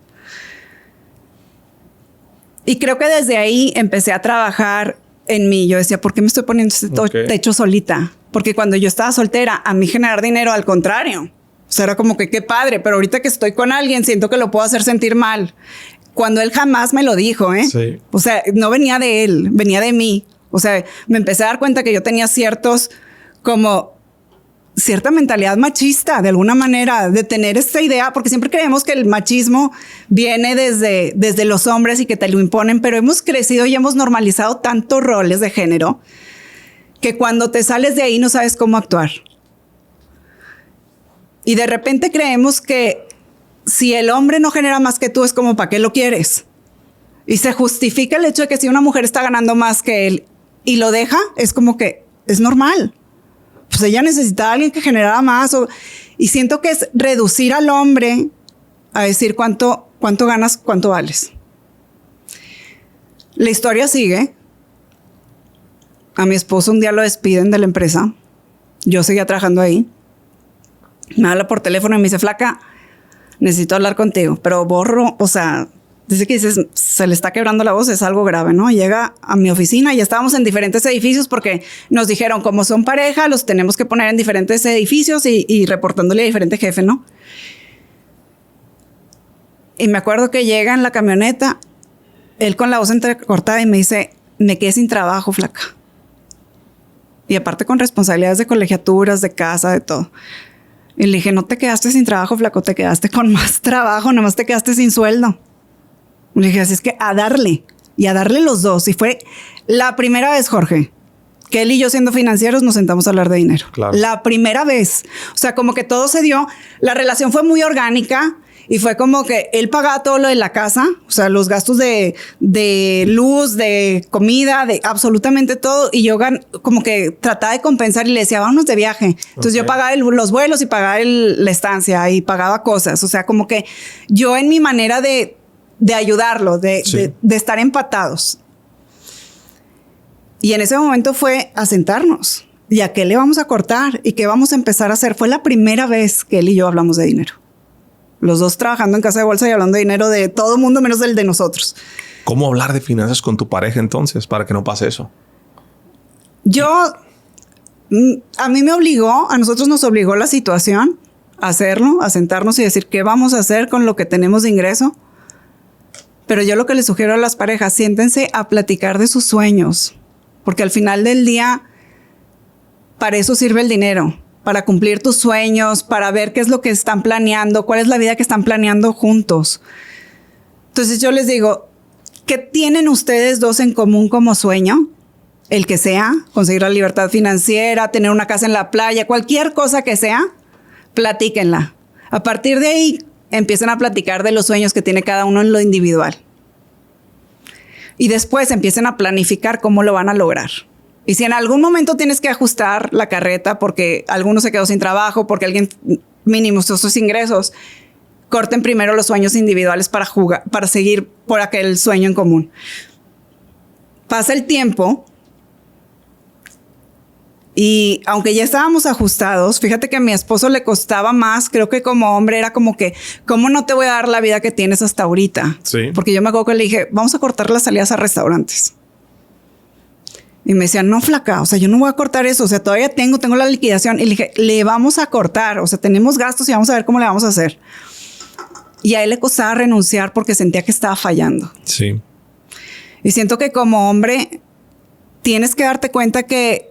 Y creo que desde ahí empecé a trabajar en mí. Yo decía, ¿por qué me estoy poniendo este techo solita? Porque cuando yo estaba soltera, a mí generar dinero, al contrario. O sea, era como que qué padre, pero ahorita que estoy con alguien, siento que lo puedo hacer sentir mal. Cuando él jamás me lo dijo, ¿eh? Sí. O sea, no venía de él, venía de mí. O sea, me empecé a dar cuenta que yo tenía cierta mentalidad machista, de alguna manera, de tener esta idea, porque siempre creemos que el machismo viene desde los hombres y que te lo imponen, pero hemos crecido y hemos normalizado tantos roles de género que cuando te sales de ahí no sabes cómo actuar. Y de repente creemos que si el hombre no genera más que tú, es como, ¿para qué lo quieres? Y se justifica el hecho de que si una mujer está ganando más que él y lo deja, es como que es normal. Pues ella necesitaba a alguien que generara más. Y siento que es reducir al hombre a decir cuánto ganas, cuánto vales. La historia sigue. A mi esposo un día lo despiden de la empresa. Yo seguía trabajando ahí. Me habla por teléfono y me dice, flaca, necesito hablar contigo. Pero borro, o sea, dice que dices, se le está quebrando la voz, es algo grave, ¿no? Llega a mi oficina y estábamos en diferentes edificios porque nos dijeron, como son pareja, los tenemos que poner en diferentes edificios y reportándole a diferente jefe, ¿no? Y me acuerdo que llega en la camioneta, él con la voz entrecortada y me dice, me quedé sin trabajo, flaca. Y aparte con responsabilidades de colegiaturas, de casa, de todo. Y le dije, no te quedaste sin trabajo, flaco, te quedaste con más trabajo, nomás te quedaste sin sueldo. Le dije, así es que a darle los dos. Y fue la primera vez, Jorge, que él y yo siendo financieros nos sentamos a hablar de dinero. Claro. La primera vez. O sea, como que todo se dio. La relación fue muy orgánica y fue como que él pagaba todo lo de la casa, o sea, los gastos de luz, de comida, de absolutamente todo. Y yo como que trataba de compensar y le decía, vámonos de viaje. Entonces yo pagaba los vuelos y pagaba la estancia y pagaba cosas. O sea, como que yo en mi manera de ayudarlo, de estar empatados. Y en ese momento fue a sentarnos. ¿Y a qué le vamos a cortar? ¿Y qué vamos a empezar a hacer? Fue la primera vez que él y yo hablamos de dinero. Los dos trabajando en casa de bolsa y hablando de dinero de todo el mundo menos del de nosotros. ¿Cómo hablar de finanzas con tu pareja entonces para que no pase eso? A mí me obligó, a nosotros nos obligó la situación a hacerlo, a sentarnos y decir qué vamos a hacer con lo que tenemos de ingreso. Pero yo lo que les sugiero a las parejas, siéntense a platicar de sus sueños, porque al final del día, para eso sirve el dinero, para cumplir tus sueños, para ver qué es lo que están planeando, cuál es la vida que están planeando juntos. Entonces yo les digo, ¿qué tienen ustedes dos en común como sueño? El que sea, conseguir la libertad financiera, tener una casa en la playa, cualquier cosa que sea, platíquenla. A partir de ahí, empiezan a platicar de los sueños que tiene cada uno en lo individual. Y después empiecen a planificar cómo lo van a lograr. Y si en algún momento tienes que ajustar la carreta porque alguno se quedó sin trabajo, porque alguien minimizó sus ingresos, corten primero los sueños individuales para seguir por aquel sueño en común. Pasa el tiempo y aunque ya estábamos ajustados, fíjate que a mi esposo le costaba más, creo que como hombre era como que, ¿cómo no te voy a dar la vida que tienes hasta ahorita? Sí. Porque yo me acuerdo que le dije, vamos a cortar las salidas a restaurantes. Y me decía, no, flaca, o sea, yo no voy a cortar eso, o sea, todavía tengo la liquidación. Y le dije, le vamos a cortar, o sea, tenemos gastos y vamos a ver cómo le vamos a hacer. Y a él le costaba renunciar porque sentía que estaba fallando. Sí. Y siento que como hombre tienes que darte cuenta que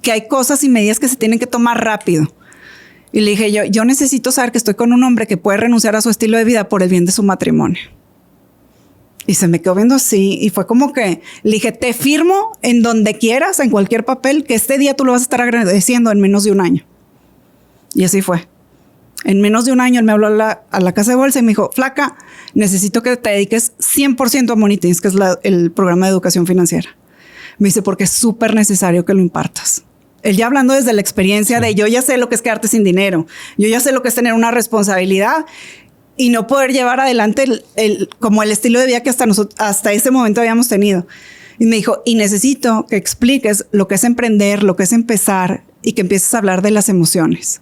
hay cosas y medidas que se tienen que tomar rápido. Y le dije, yo necesito saber que estoy con un hombre que puede renunciar a su estilo de vida por el bien de su matrimonio. Y se me quedó viendo así y fue como que le dije, te firmo en donde quieras, en cualquier papel, que este día tú lo vas a estar agradeciendo en menos de un año. Y así fue. En menos de un año él me habló a la casa de bolsa y me dijo, flaca, necesito que te dediques 100% a Monitins, que es el programa de educación financiera. Me dice, porque es súper necesario que lo impartas. Él ya hablando desde la experiencia de yo ya sé lo que es quedarte sin dinero. Yo ya sé lo que es tener una responsabilidad y no poder llevar adelante como el estilo de vida que hasta ese momento habíamos tenido. Y me dijo, y necesito que expliques lo que es emprender, lo que es empezar y que empieces a hablar de las emociones.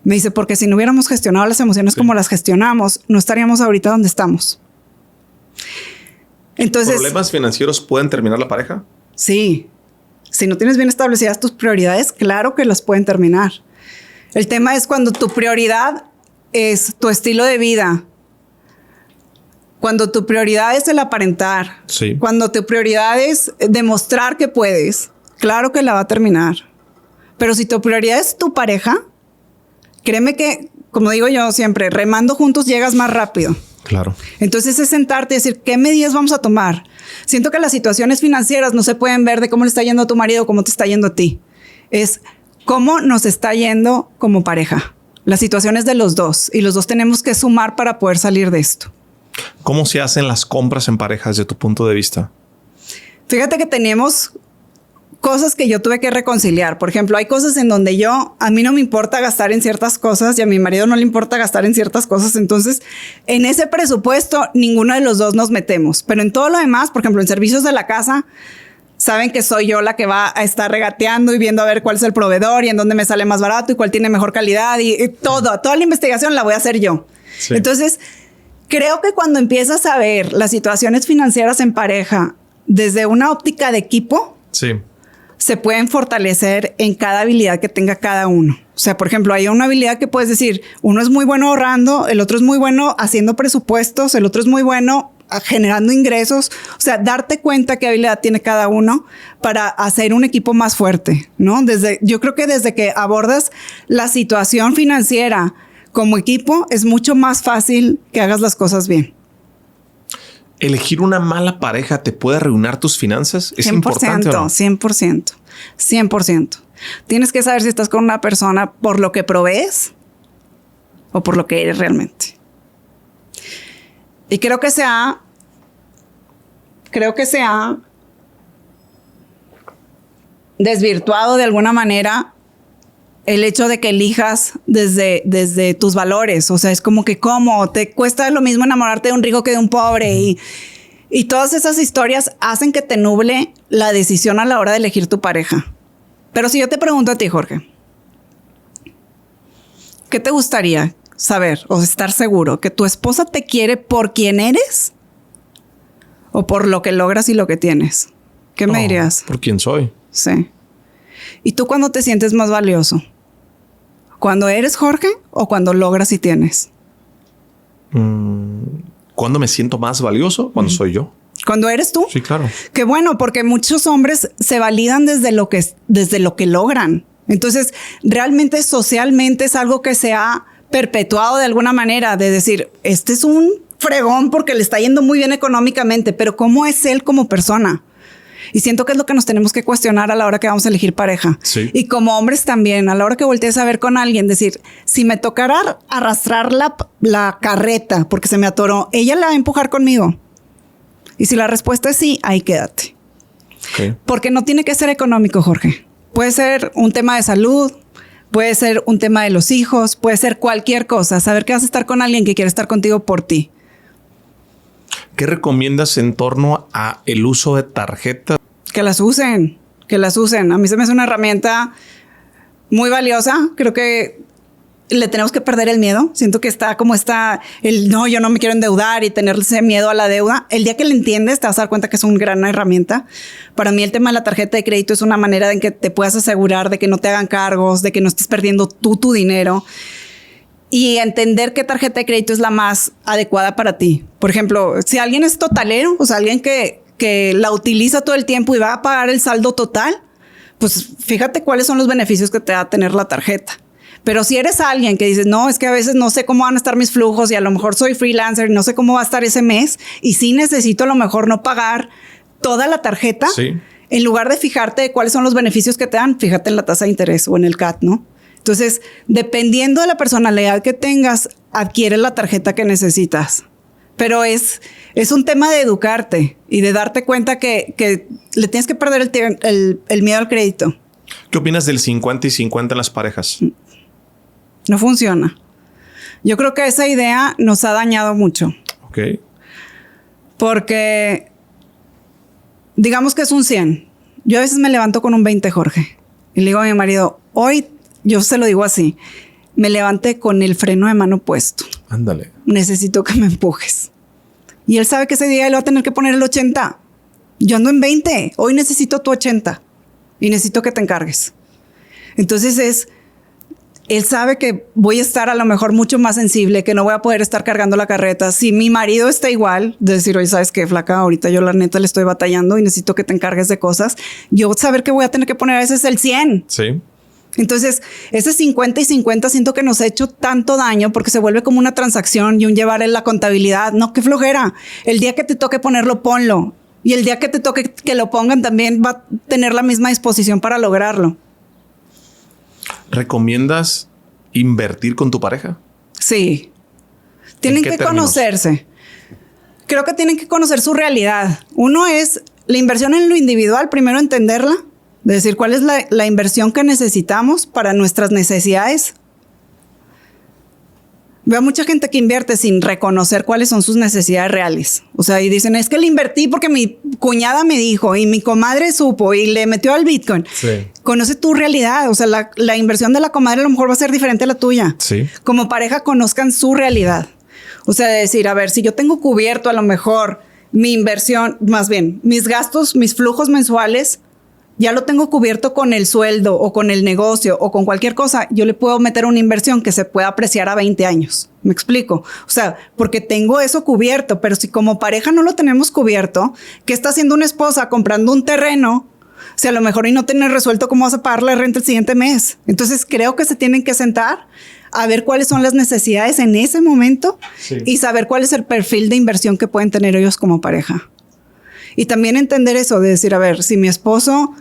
Me dice, porque si no hubiéramos gestionado las emociones como las gestionamos, no estaríamos ahorita donde estamos. Entonces, ¿Problemas financieros pueden terminar la pareja? Sí. Si no tienes bien establecidas tus prioridades, claro que las pueden terminar. El tema es cuando tu prioridad es tu estilo de vida. Cuando tu prioridad es el aparentar. Sí. Cuando tu prioridad es demostrar que puedes, claro que la va a terminar. Pero si tu prioridad es tu pareja, créeme que, como digo yo siempre, remando juntos llegas más rápido. Claro. Entonces es sentarte y decir, ¿qué medidas vamos a tomar? Siento que las situaciones financieras no se pueden ver de cómo le está yendo a tu marido o cómo te está yendo a ti. Es cómo nos está yendo como pareja. Las situaciones de los dos. Y los dos tenemos que sumar para poder salir de esto. ¿Cómo se hacen las compras en parejas desde tu punto de vista? Fíjate que tenemos cosas que yo tuve que reconciliar. Por ejemplo, hay cosas en donde a mí no me importa gastar en ciertas cosas y a mi marido no le importa gastar en ciertas cosas. Entonces, en ese presupuesto, ninguno de los dos nos metemos. Pero en todo lo demás, por ejemplo, en servicios de la casa, saben que soy yo la que va a estar regateando y viendo a ver cuál es el proveedor y en dónde me sale más barato y cuál tiene mejor calidad y toda la investigación la voy a hacer yo. Sí. Entonces, creo que cuando empiezas a ver las situaciones financieras en pareja desde una óptica de equipo, sí, se pueden fortalecer en cada habilidad que tenga cada uno. O sea, por ejemplo, hay una habilidad que puedes decir, uno es muy bueno ahorrando, el otro es muy bueno haciendo presupuestos, el otro es muy bueno generando ingresos. O sea, darte cuenta qué habilidad tiene cada uno para hacer un equipo más fuerte, ¿no? Yo creo que desde que abordas la situación financiera como equipo, es mucho más fácil que hagas las cosas bien. ¿Elegir una mala pareja te puede arruinar tus finanzas? ¿Es 100%, importante o no? 100%. Tienes que saber si estás con una persona por lo que provees o por lo que eres realmente. Y creo que se ha desvirtuado de alguna manera el hecho de que elijas desde tus valores. O sea, es como que ¿cómo? Te cuesta lo mismo enamorarte de un rico que de un pobre. Y todas esas historias hacen que te nuble la decisión a la hora de elegir tu pareja. Pero si yo te pregunto a ti, Jorge, ¿qué te gustaría saber o estar seguro? ¿Que tu esposa te quiere por quien eres o por lo que logras y lo que tienes? ¿Qué me dirías? Por quién soy. Sí. ¿Y tú cuándo te sientes más valioso? ¿Cuando eres Jorge o cuando logras y tienes? ¿Cuándo me siento más valioso? Cuando soy yo. ¿Cuando eres tú? Sí, claro. Qué bueno, porque muchos hombres se validan desde lo que logran. Entonces, realmente socialmente es algo que se ha perpetuado de alguna manera, de decir, este es un fregón porque le está yendo muy bien económicamente, pero ¿cómo es él como persona? Y siento que es lo que nos tenemos que cuestionar a la hora que vamos a elegir pareja. Sí. Y como hombres también, a la hora que voltees a ver con alguien, decir, si me tocara arrastrar la carreta porque se me atoró, ¿ella la va a empujar conmigo? Y si la respuesta es sí, ahí quédate. Okay. Porque no tiene que ser económico, Jorge. Puede ser un tema de salud, puede ser un tema de los hijos, puede ser cualquier cosa. Saber que vas a estar con alguien que quiere estar contigo por ti. ¿Qué recomiendas en torno a el uso de tarjetas? Que las usen. A mí se me hace una herramienta muy valiosa. Creo que le tenemos que perder el miedo. Siento que no, yo no me quiero endeudar y tener ese miedo a la deuda. El día que le entiendes, te vas a dar cuenta que es una gran herramienta. Para mí el tema de la tarjeta de crédito es una manera en que te puedas asegurar de que no te hagan cargos, de que no estés perdiendo tu dinero. Y entender qué tarjeta de crédito es la más adecuada para ti. Por ejemplo, si alguien es totalero, o sea, alguien que la utiliza todo el tiempo y va a pagar el saldo total, pues fíjate cuáles son los beneficios que te va a tener la tarjeta. Pero si eres alguien que dices, no, es que a veces no sé cómo van a estar mis flujos y a lo mejor soy freelancer y no sé cómo va a estar ese mes y sí necesito a lo mejor no pagar toda la tarjeta, sí, en lugar de fijarte de cuáles son los beneficios que te dan, fíjate en la tasa de interés o en el CAT, ¿no? Entonces, dependiendo de la personalidad que tengas, adquiere la tarjeta que necesitas. Pero es un tema de educarte y de darte cuenta que le tienes que perder el miedo al crédito. ¿Qué opinas del 50 y 50 en las parejas? No funciona. Yo creo que esa idea nos ha dañado mucho. Ok. Porque digamos que es un 100. Yo a veces me levanto con un 20, Jorge. Y le digo a mi marido, hoy... Yo se lo digo así, me levanté con el freno de mano puesto. Ándale. Necesito que me empujes. Y él sabe que ese día él va a tener que poner el 80. Yo ando en 20. Hoy necesito tu 80. Y necesito que te encargues. Entonces él sabe que voy a estar a lo mejor mucho más sensible, que no voy a poder estar cargando la carreta. Si mi marido está igual, de decir, oye, ¿sabes qué, flaca? Ahorita yo la neta le estoy batallando y necesito que te encargues de cosas. Yo saber que voy a tener que poner a veces el 100. Sí. Entonces, ese 50 y 50 siento que nos ha hecho tanto daño porque se vuelve como una transacción y un llevar en la contabilidad. No, qué flojera. El día que te toque ponerlo, ponlo. Y el día que te toque que lo pongan también va a tener la misma disposición para lograrlo. ¿Recomiendas invertir con tu pareja? Sí. Tienen que conocerse. Creo que tienen que conocer su realidad. Uno es la inversión en lo individual, primero entenderla. De decir, ¿cuál es la inversión que necesitamos para nuestras necesidades Veo mucha gente que invierte sin reconocer cuáles son sus necesidades reales. O sea, y dicen, es que le invertí porque mi cuñada me dijo y mi comadre supo y le metió al Bitcoin. Sí. Conoce tu realidad. O sea, la inversión de la comadre a lo mejor va a ser diferente a la tuya. Sí. Como pareja, conozcan su realidad. O sea, de decir, a ver, si yo tengo cubierto a lo mejor mi inversión, más bien, mis gastos, mis flujos mensuales, ya lo tengo cubierto con el sueldo o con el negocio o con cualquier cosa, yo le puedo meter una inversión que se pueda apreciar a 20 años. ¿Me explico? O sea, porque tengo eso cubierto, pero si como pareja no lo tenemos cubierto, ¿qué está haciendo una esposa comprando un terreno? Si a lo mejor y no tienes resuelto cómo vas a pagar la renta el siguiente mes. Entonces creo que se tienen que sentar a ver cuáles son las necesidades en ese momento y saber cuál es el perfil de inversión que pueden tener ellos como pareja. Y también entender eso de decir, a ver, si mi esposo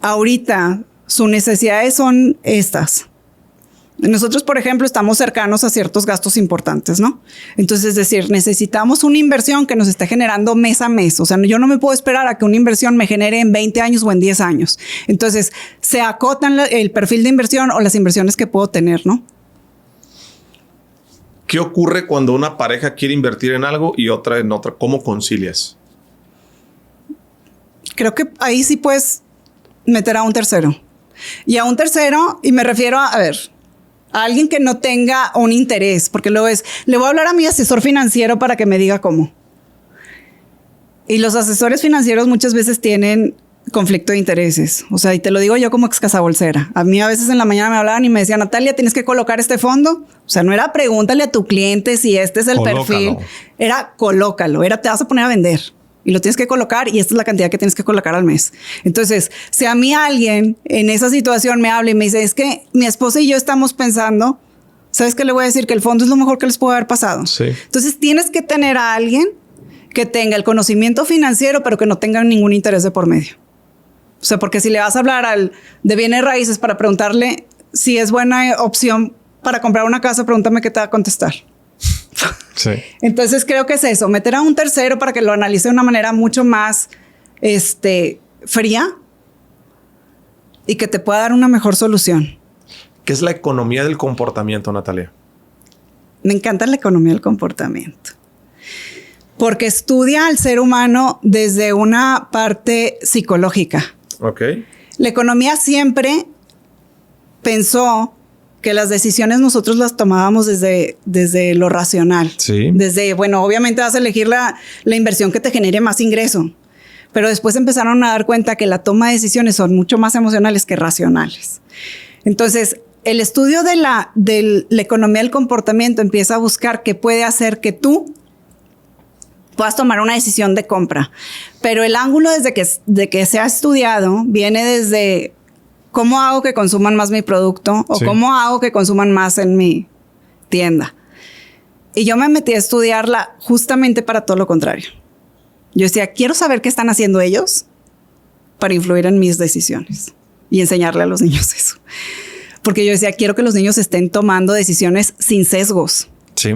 ahorita sus necesidades son estas. Nosotros, por ejemplo, estamos cercanos a ciertos gastos importantes, ¿no? Entonces, es decir, necesitamos una inversión que nos esté generando mes a mes. O sea, yo no me puedo esperar a que una inversión me genere en 20 años o en 10 años. Entonces, se acotan el perfil de inversión o las inversiones que puedo tener, ¿no? ¿Qué ocurre cuando una pareja quiere invertir en algo y otra en otra? ¿Cómo concilias? Creo que ahí sí puedes meter a un tercero. Y a un tercero, y me refiero a ver, a alguien que no tenga un interés, porque luego es, le voy a hablar a mi asesor financiero para que me diga cómo. Y los asesores financieros muchas veces tienen conflicto de intereses. O sea, y te lo digo yo como ex casabolsera. A mí a veces en la mañana me hablaban y me decían, Natalia, ¿tienes que colocar este fondo? O sea, no era pregúntale a tu cliente si este es el perfil. Era colócalo. Era te vas a poner a vender. Y lo tienes que colocar y esta es la cantidad que tienes que colocar al mes. Entonces, si a mí alguien en esa situación me habla y me dice, es que mi esposa y yo estamos pensando, ¿sabes qué le voy a decir? Que el fondo es lo mejor que les puede haber pasado. Sí. Entonces, tienes que tener a alguien que tenga el conocimiento financiero, pero que no tenga ningún interés de por medio. O sea, porque si le vas a hablar de bienes raíces para preguntarle si es buena opción para comprar una casa, pregúntame qué te va a contestar. Sí. Entonces creo que es eso, meter a un tercero para que lo analice de una manera mucho más fría y que te pueda dar una mejor solución. ¿Qué es la economía del comportamiento, Natalia? Me encanta la economía del comportamiento porque estudia al ser humano desde una parte psicológica. Ok. La economía siempre pensó que las decisiones nosotros las tomábamos desde lo racional. Sí. Desde, bueno, obviamente vas a elegir la inversión que te genere más ingreso. Pero después empezaron a dar cuenta que la toma de decisiones son mucho más emocionales que racionales. Entonces, el estudio de la economía del comportamiento empieza a buscar qué puede hacer que tú puedas tomar una decisión de compra. Pero el ángulo de que se ha estudiado viene desde ¿cómo hago que consuman más mi producto? O ¿cómo hago que consuman más en mi tienda? Y yo me metí a estudiarla justamente para todo lo contrario. Yo decía, quiero saber qué están haciendo ellos para influir en mis decisiones y enseñarle a los niños eso. Porque yo decía, quiero que los niños estén tomando decisiones sin sesgos. Sí.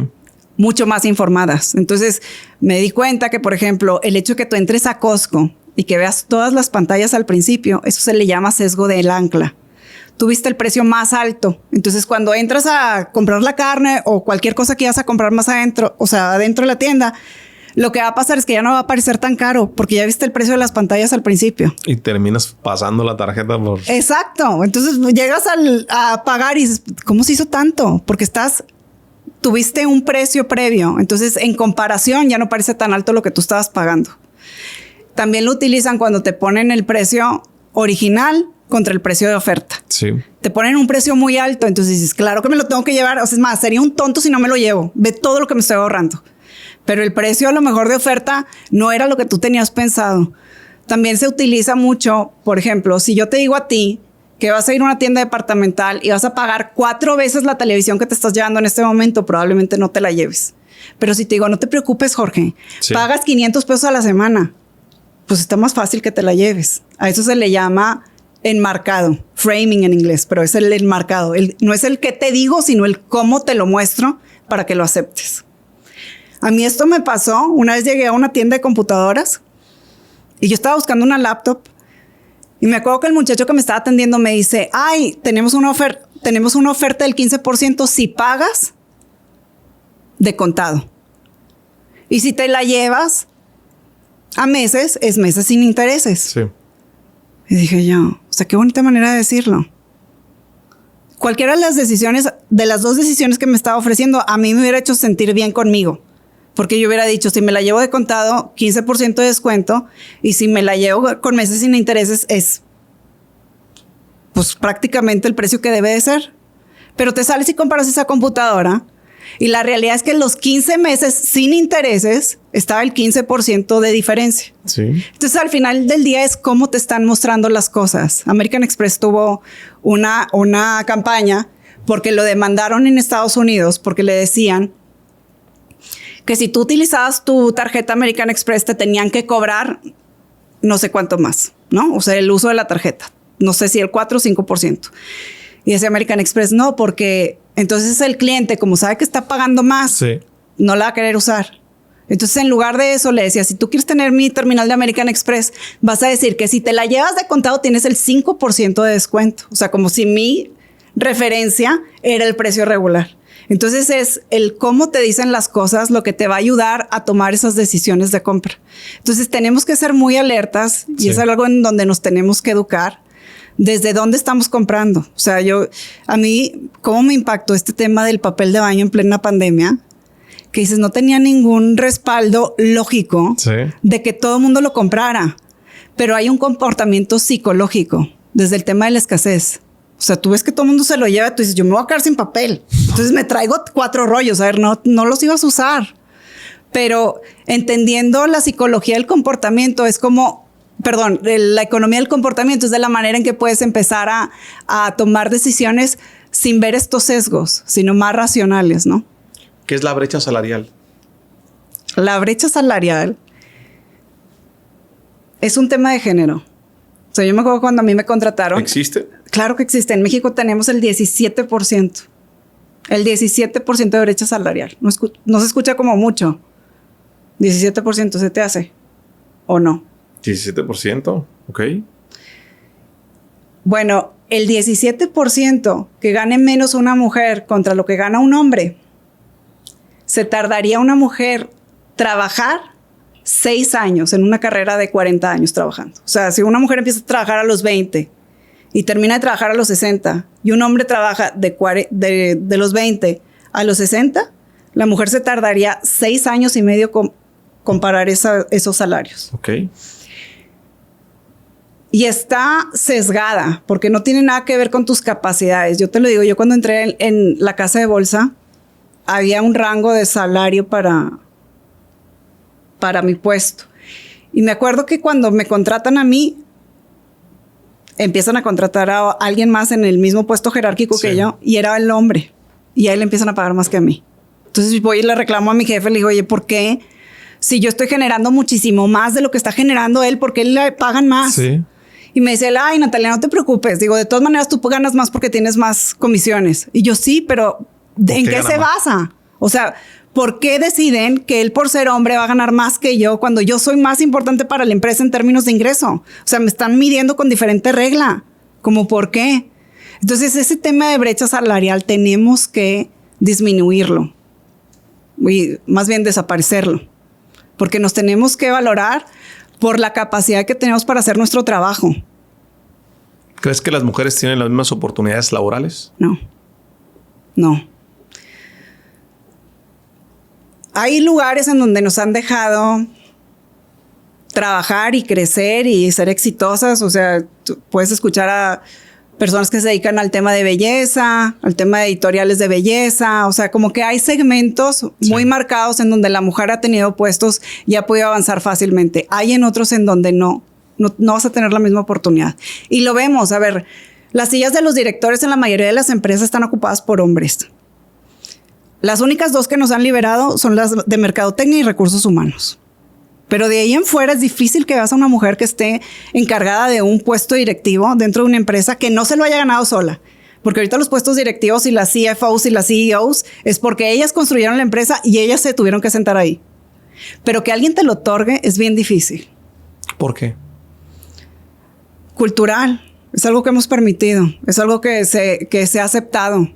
Mucho más informadas. Entonces me di cuenta que, por ejemplo, el hecho de que tú entres a Costco y que veas todas las pantallas al principio, eso se le llama sesgo del ancla. Tú viste el precio más alto. Entonces, cuando entras a comprar la carne o cualquier cosa que vas a comprar más adentro, o sea, adentro de la tienda, lo que va a pasar es que ya no va a parecer tan caro porque ya viste el precio de las pantallas al principio. Y terminas pasando la tarjeta por... Exacto. Entonces, llegas a pagar y dices, ¿cómo se hizo tanto? Porque tuviste un precio previo. Entonces, en comparación, ya no parece tan alto lo que tú estabas pagando. También lo utilizan cuando te ponen el precio original contra el precio de oferta. Sí. Te ponen un precio muy alto, entonces dices, claro que me lo tengo que llevar. O sea, es más, sería un tonto si no me lo llevo. Ve todo lo que me estoy ahorrando. Pero el precio a lo mejor de oferta no era lo que tú tenías pensado. También se utiliza mucho, por ejemplo, si yo te digo a ti que vas a ir a una tienda departamental y vas a pagar 4 veces la televisión que te estás llevando en este momento, probablemente no te la lleves. Pero si te digo, no te preocupes, Jorge, pagas 500 pesos a la semana, pues está más fácil que te la lleves. A eso se le llama enmarcado, framing en inglés, pero es el enmarcado. No es el que te digo, sino el cómo te lo muestro para que lo aceptes. A mí esto me pasó. Una vez llegué a una tienda de computadoras y yo estaba buscando una laptop y me acuerdo que el muchacho que me estaba atendiendo me dice, ay, tenemos una oferta del 15% si pagas de contado. Y si te la llevas a meses, es meses sin intereses. Sí. Y dije yo, o sea, qué bonita manera de decirlo. Cualquiera de las decisiones, de las dos decisiones que me estaba ofreciendo, a mí me hubiera hecho sentir bien conmigo. Porque yo hubiera dicho, si me la llevo de contado, 15% de descuento. Y si me la llevo con meses sin intereses, es pues prácticamente el precio que debe de ser. Pero te sales y comparas esa computadora. Y la realidad es que en los 15 meses sin intereses estaba el 15% de diferencia. Sí. Entonces, al final del día es cómo te están mostrando las cosas. American Express tuvo una campaña porque lo demandaron en Estados Unidos porque le decían que si tú utilizabas tu tarjeta American Express te tenían que cobrar no sé cuánto más, ¿no? O sea, el uso de la tarjeta. No sé si el 4 o 5%. Y decía American Express, no, porque entonces el cliente, como sabe que está pagando más, Sí. no la va a querer usar. Entonces, en lugar de eso, le decía, si tú quieres tener mi terminal de American Express, vas a decir que si te la llevas de contado tienes el 5% de descuento. O sea, como si mi referencia era el precio regular. Entonces, es el cómo te dicen las cosas lo que te va a ayudar a tomar esas decisiones de compra. Entonces, tenemos que ser muy alertas y es algo en donde nos tenemos que educar. ¿Desde dónde estamos comprando? O sea, a mí, ¿cómo me impactó este tema del papel de baño en plena pandemia? Que dices, no tenía ningún respaldo lógico de que todo el mundo lo comprara. Pero hay un comportamiento psicológico desde el tema de la escasez. O sea, tú ves que todo el mundo se lo lleva, tú dices, yo me voy a quedar sin papel. Entonces me traigo 4 rollos. A ver, no los ibas a usar. Pero entendiendo la psicología del comportamiento es como... Perdón, la economía del comportamiento es de la manera en que puedes empezar a tomar decisiones sin ver estos sesgos, sino más racionales, ¿no? ¿Qué es la brecha salarial? La brecha salarial es un tema de género. O sea, yo me acuerdo cuando a mí me contrataron. ¿Existe? Claro que existe. En México tenemos el 17%. El 17% de brecha salarial. No se escucha como mucho. 17% ¿se te hace? ¿O no? 17%, ok. Bueno, el 17% que gane menos una mujer contra lo que gana un hombre, se tardaría una mujer trabajar 6 años en una carrera de 40 años trabajando. O sea, si una mujer empieza a trabajar a los 20 y termina de trabajar a los 60 y un hombre trabaja de los 20 a los 60, la mujer se tardaría 6 años y medio comparar esos salarios. Ok. Y está sesgada porque no tiene nada que ver con tus capacidades. Yo te lo digo, yo cuando entré en la casa de bolsa, había un rango de salario para mi puesto. Y me acuerdo que cuando me contratan a mí, empiezan a contratar a alguien más en el mismo puesto jerárquico que yo, y era el hombre. Y a él le empiezan a pagar más que a mí. Entonces voy y le reclamo a mi jefe, le digo, oye, ¿por qué? Si yo estoy generando muchísimo más de lo que está generando él, ¿por qué le pagan más? Sí. Y me dice, ay, Natalia, no te preocupes. Digo, de todas maneras, tú ganas más porque tienes más comisiones. Y yo, sí, pero ¿en qué se basa? O sea, ¿por qué deciden que él por ser hombre va a ganar más que yo cuando yo soy más importante para la empresa en términos de ingreso? O sea, me están midiendo con diferente regla. ¿Cómo por qué? Entonces, ese tema de brecha salarial tenemos que disminuirlo. Y más bien desaparecerlo. Porque nos tenemos que valorar por la capacidad que tenemos para hacer nuestro trabajo. ¿Crees que las mujeres tienen las mismas oportunidades laborales? No. Hay lugares en donde nos han dejado trabajar y crecer y ser exitosas. O sea, tú puedes escuchar a personas que se dedican al tema de belleza, al tema de editoriales de belleza. O sea, como que hay segmentos muy marcados en donde la mujer ha tenido puestos y ha podido avanzar fácilmente. Hay en otros en donde no vas a tener la misma oportunidad. Y lo vemos. A ver, las sillas de los directores en la mayoría de las empresas están ocupadas por hombres. Las únicas 2 que nos han liberado son las de mercadotecnia y recursos humanos. Pero de ahí en fuera es difícil que veas a una mujer que esté encargada de un puesto directivo dentro de una empresa que no se lo haya ganado sola. Porque ahorita los puestos directivos y las CFOs y las CEOs es porque ellas construyeron la empresa y ellas se tuvieron que sentar ahí. Pero que alguien te lo otorgue es bien difícil. ¿Por qué? Cultural. Es algo que hemos permitido. Es algo que se ha aceptado.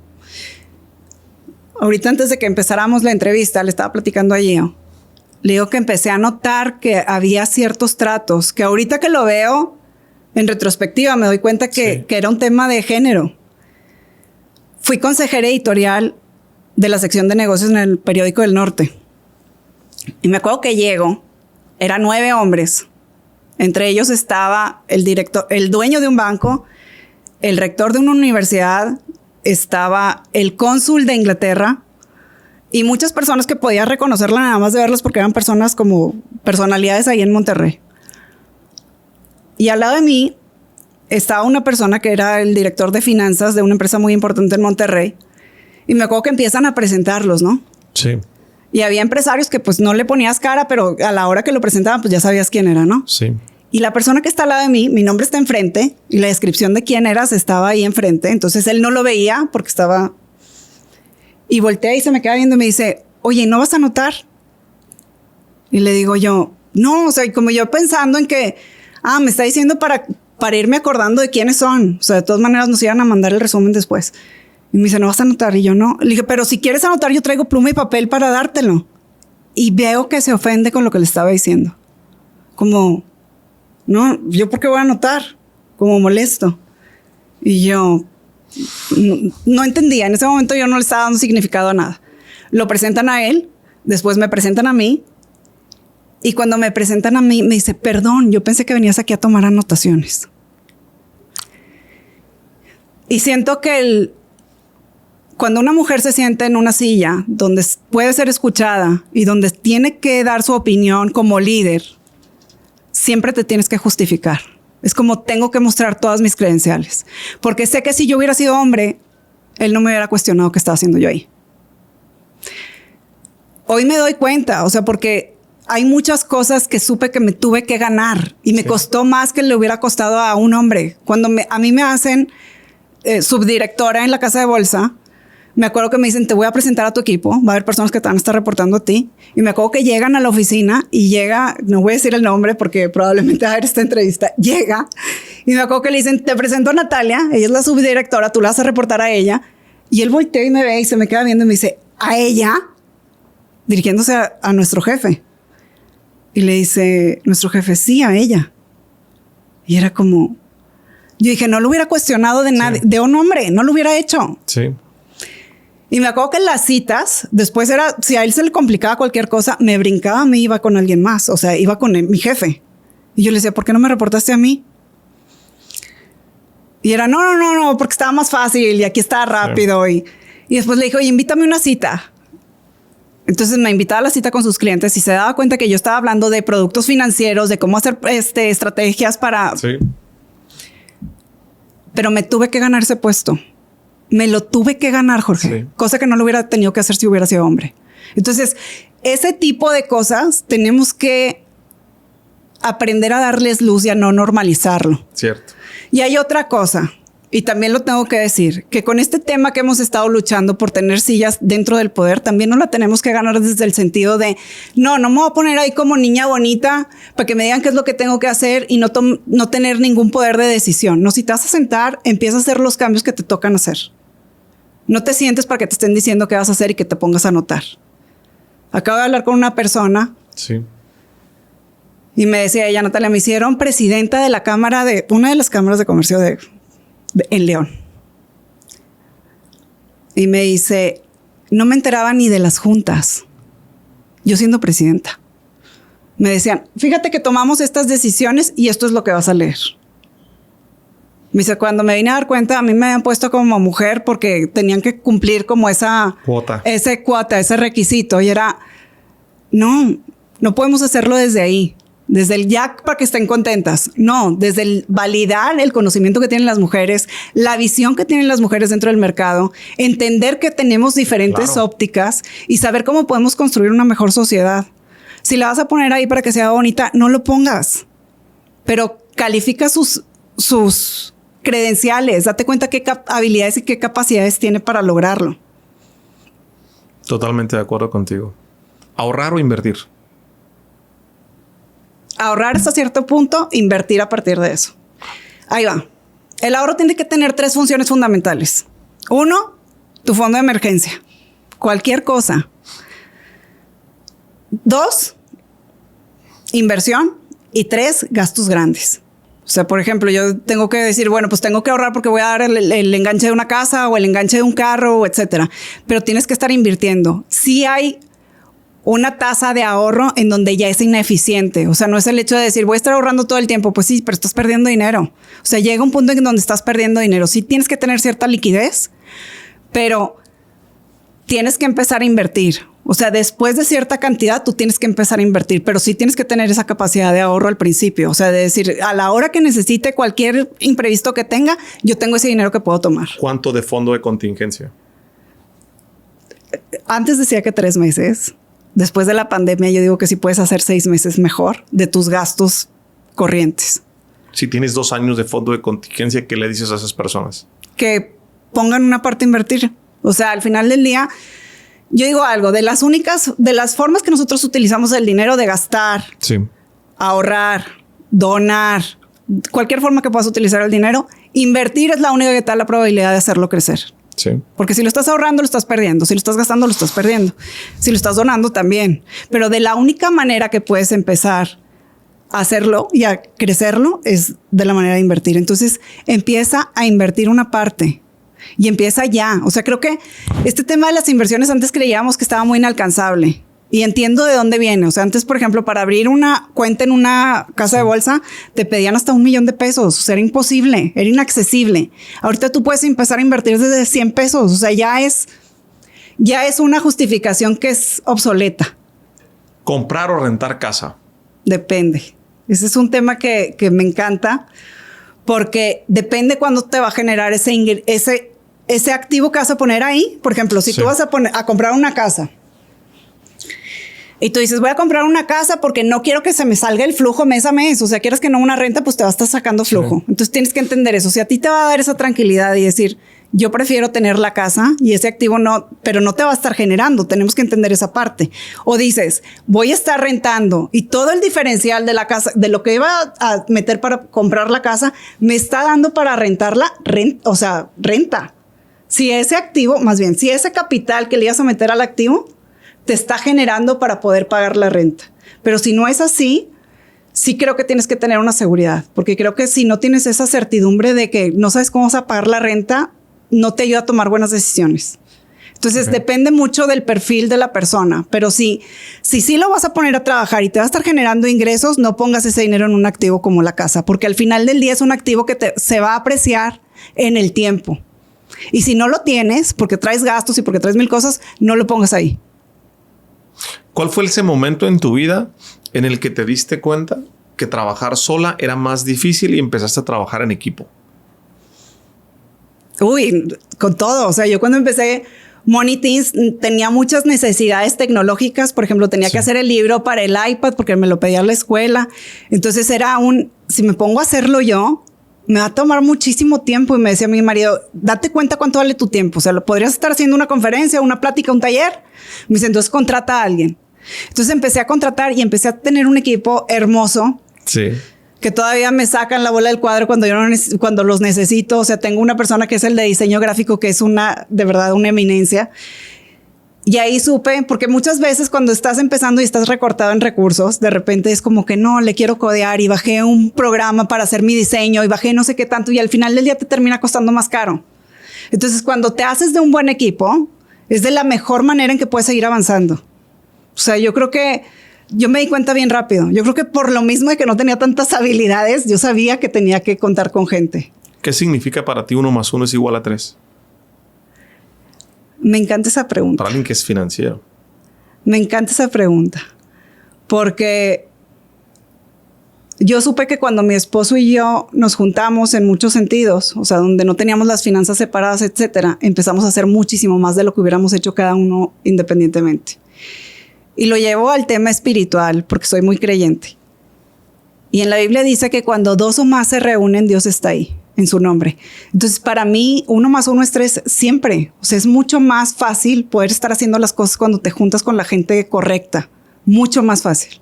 ahorita antes de que empezáramos la entrevista, le estaba platicando a Gio. Le digo que empecé a notar que había ciertos tratos, que ahorita que lo veo en retrospectiva me doy cuenta que era un tema de género. Fui consejera editorial de la sección de negocios en el Periódico del Norte. Y me acuerdo que llego, eran 9 hombres. Entre ellos estaba el director, el dueño de un banco, el rector de una universidad, estaba el cónsul de Inglaterra y muchas personas que podía reconocerla nada más de verlos porque eran personas como personalidades ahí en Monterrey. Y al lado de mí estaba una persona que era el director de finanzas de una empresa muy importante en Monterrey. Y me acuerdo que empiezan a presentarlos, ¿no? Sí. Y había empresarios que pues no le ponías cara, pero a la hora que lo presentaban pues ya sabías quién era, ¿no? Sí. Y la persona que está al lado de mí, mi nombre está enfrente y la descripción de quién eras estaba ahí enfrente. Entonces él no lo veía porque estaba... Y voltea y se me queda viendo y me dice, oye, ¿no vas a anotar? Y le digo yo, no, o sea, como yo pensando en que, me está diciendo para irme acordando de quiénes son. O sea, de todas maneras nos iban a mandar el resumen después. Y me dice, ¿no vas a anotar? Y yo no. Le dije, pero si quieres anotar, yo traigo pluma y papel para dártelo. Y veo que se ofende con lo que le estaba diciendo. Como, no, ¿yo por qué voy a anotar? Como molesto. Y yo no entendía. En ese momento yo no le estaba dando significado a nada. Lo presentan a él, después me presentan a mí. Y cuando me presentan a mí, me dice, perdón, yo pensé que venías aquí a tomar anotaciones. Y siento que cuando una mujer se sienta en una silla donde puede ser escuchada y donde tiene que dar su opinión como líder, siempre te tienes que justificar. Es como tengo que mostrar todas mis credenciales. Porque sé que si yo hubiera sido hombre, él no me hubiera cuestionado qué estaba haciendo yo ahí. Hoy me doy cuenta, o sea, porque hay muchas cosas que supe que me tuve que ganar y me costó más que le hubiera costado a un hombre. Cuando a mí me hacen subdirectora en la casa de bolsa, me acuerdo que me dicen, te voy a presentar a tu equipo. Va a haber personas que te van a estar reportando a ti. Y me acuerdo que llegan a la oficina y llega, no voy a decir el nombre porque probablemente va a haber esta entrevista, llega y me acuerdo que le dicen, te presento a Natalia, ella es la subdirectora, tú la vas a reportar a ella. Y él voltea y me ve y se me queda viendo y me dice, ¿a ella? Dirigiéndose a nuestro jefe. Y le dice, nuestro jefe, sí, a ella. Y era como, yo dije, no lo hubiera cuestionado de nadie, de un hombre, no lo hubiera hecho. Sí. Y me acuerdo que en las citas, después era, si a él se le complicaba cualquier cosa, me brincaba a mí, iba con alguien más. O sea, iba con mi jefe. Y yo le decía, ¿por qué no me reportaste a mí? Y era, no, porque estaba más fácil y aquí estaba rápido. Sí. Y después le dijo, oye, invítame a una cita. Entonces me invitaba a la cita con sus clientes y se daba cuenta que yo estaba hablando de productos financieros, de cómo hacer estrategias para... Sí. Pero me tuve que ganar ese puesto. Me lo tuve que ganar, Jorge. Sí. Cosa que no lo hubiera tenido que hacer si hubiera sido hombre. Entonces, ese tipo de cosas tenemos que aprender a darles luz y a no normalizarlo. Cierto. Y hay otra cosa, y también lo tengo que decir, que con este tema que hemos estado luchando por tener sillas dentro del poder, también no la tenemos que ganar desde el sentido de, no me voy a poner ahí como niña bonita para que me digan qué es lo que tengo que hacer y no tener ningún poder de decisión. No, si te vas a sentar, empieza a hacer los cambios que te tocan hacer. No te sientes para que te estén diciendo qué vas a hacer y que te pongas a anotar. Acabo de hablar con una persona. Sí. Y me decía ella, Natalia, me hicieron presidenta de la cámara de una de las cámaras de comercio en León. Y me dice, no me enteraba ni de las juntas. Yo siendo presidenta. Me decían, fíjate que tomamos estas decisiones y esto es lo que vas a leer. Me dice, cuando me vine a dar cuenta, a mí me habían puesto como mujer porque tenían que cumplir como esa cuota, ese requisito. Y era, no podemos hacerlo desde ahí. Desde el ya para que estén contentas. No, desde el validar el conocimiento que tienen las mujeres, la visión que tienen las mujeres dentro del mercado, entender que tenemos diferentes ópticas y saber cómo podemos construir una mejor sociedad. Si la vas a poner ahí para que sea bonita, no lo pongas. Pero califica sus credenciales, date cuenta qué habilidades y qué capacidades tiene para lograrlo. Totalmente de acuerdo contigo. ¿Ahorrar o invertir? Ahorrar hasta cierto punto, invertir a partir de eso. Ahí va. El ahorro tiene que tener 3 funciones fundamentales. 1, tu fondo de emergencia. cualquier cosa. 2, inversión. Y 3, gastos grandes. O sea, por ejemplo, yo tengo que decir, bueno, pues tengo que ahorrar porque voy a dar el enganche de una casa o el enganche de un carro, etcétera. Pero tienes que estar invirtiendo. Sí hay una tasa de ahorro en donde ya es ineficiente. O sea, no es el hecho de decir, voy a estar ahorrando todo el tiempo. Pues sí, pero estás perdiendo dinero. O sea, llega un punto en donde estás perdiendo dinero. Sí tienes que tener cierta liquidez, pero tienes que empezar a invertir. O sea, después de cierta cantidad, tú tienes que empezar a invertir, pero sí tienes que tener esa capacidad de ahorro al principio. O sea, de decir, a la hora que necesite cualquier imprevisto que tenga, yo tengo ese dinero que puedo tomar. ¿Cuánto de fondo de contingencia? Antes decía que 3 meses. Después de la pandemia, yo digo que sí puedes hacer 6 meses mejor de tus gastos corrientes. Si tienes 2 años de fondo de contingencia, ¿qué le dices a esas personas? Que pongan una parte a invertir. O sea, al final del día, yo digo algo, de las formas que nosotros utilizamos el dinero de gastar, sí, ahorrar, donar, cualquier forma que puedas utilizar el dinero, invertir es la única que te da la probabilidad de hacerlo crecer. Sí. Porque si lo estás ahorrando, lo estás perdiendo. Si lo estás gastando, lo estás perdiendo. Si lo estás donando, también. Pero de la única manera que puedes empezar a hacerlo y a crecerlo es de la manera de invertir. Entonces, empieza a invertir una parte. Y empieza ya. O sea, creo que este tema de las inversiones antes creíamos que estaba muy inalcanzable. Y entiendo de dónde viene. O sea, antes, por ejemplo, para abrir una cuenta en una casa de bolsa, te pedían hasta $1,000,000. O sea, era imposible, era inaccesible. Ahorita tú puedes empezar a invertir desde $100. O sea, ya es una justificación que es obsoleta. ¿Comprar o rentar casa? Depende. Ese es un tema que me encanta. Porque depende cuándo te va a generar ese activo que vas a poner ahí. Por ejemplo, si tú vas a comprar una casa y tú dices, voy a comprar una casa porque no quiero que se me salga el flujo mes a mes. O sea, quieres que no una renta, pues te va a estar sacando flujo. Sí. Entonces tienes que entender eso. Si a ti te va a dar esa tranquilidad y decir, yo prefiero tener la casa y ese activo no, pero no te va a estar generando. Tenemos que entender esa parte. O dices, voy a estar rentando y todo el diferencial de la casa, de lo que iba a meter para comprar la casa, me está dando para rentarla, renta. Si ese activo, más bien, si ese capital que le ibas a meter al activo te está generando para poder pagar la renta. Pero si no es así, sí creo que tienes que tener una seguridad, porque creo que si no tienes esa certidumbre de que no sabes cómo vas a pagar la renta, no te ayuda a tomar buenas decisiones. Entonces, depende mucho del perfil de la persona, pero si lo vas a poner a trabajar y te va a estar generando ingresos, no pongas ese dinero en un activo como la casa, porque al final del día es un activo que se va a apreciar en el tiempo. Y si no lo tienes, porque traes gastos y porque traes 1000 cosas, no lo pongas ahí. ¿Cuál fue ese momento en tu vida en el que te diste cuenta que trabajar sola era más difícil y empezaste a trabajar en equipo? Uy, con todo. O sea, yo cuando empecé Money Teens tenía muchas necesidades tecnológicas. Por ejemplo, tenía que hacer el libro para el iPad porque me lo pedía la escuela. Entonces si me pongo a hacerlo yo, me va a tomar muchísimo tiempo. Y me decía mi marido, date cuenta cuánto vale tu tiempo. O sea, lo podrías estar haciendo una conferencia, una plática, un taller. Me dice, entonces contrata a alguien. Entonces empecé a contratar y empecé a tener un equipo hermoso. Sí. Que todavía me sacan la bola del cuadro cuando los necesito. O sea, tengo una persona que es el de diseño gráfico, que es de verdad una eminencia. Y ahí supe, porque muchas veces cuando estás empezando y estás recortado en recursos, de repente es como que no, le quiero codear y bajé un programa para hacer mi diseño y bajé no sé qué tanto y al final del día te termina costando más caro. Entonces, cuando te haces de un buen equipo, es de la mejor manera en que puedes seguir avanzando. O sea, yo creo que yo me di cuenta bien rápido. Yo creo que por lo mismo de que no tenía tantas habilidades, yo sabía que tenía que contar con gente. ¿Qué significa para ti 1 más 1 es igual a 3? Me encanta esa pregunta. Para alguien que es financiero. Me encanta esa pregunta. Porque yo supe que cuando mi esposo y yo nos juntamos en muchos sentidos, o sea, donde no teníamos las finanzas separadas, etcétera, empezamos a hacer muchísimo más de lo que hubiéramos hecho cada uno independientemente. Y lo llevo al tema espiritual porque soy muy creyente. Y en la Biblia dice que cuando 2 o más se reúnen, Dios está ahí, en su nombre. Entonces, para mí, 1 más 1 es 3 siempre. O sea, es mucho más fácil poder estar haciendo las cosas cuando te juntas con la gente correcta. Mucho más fácil.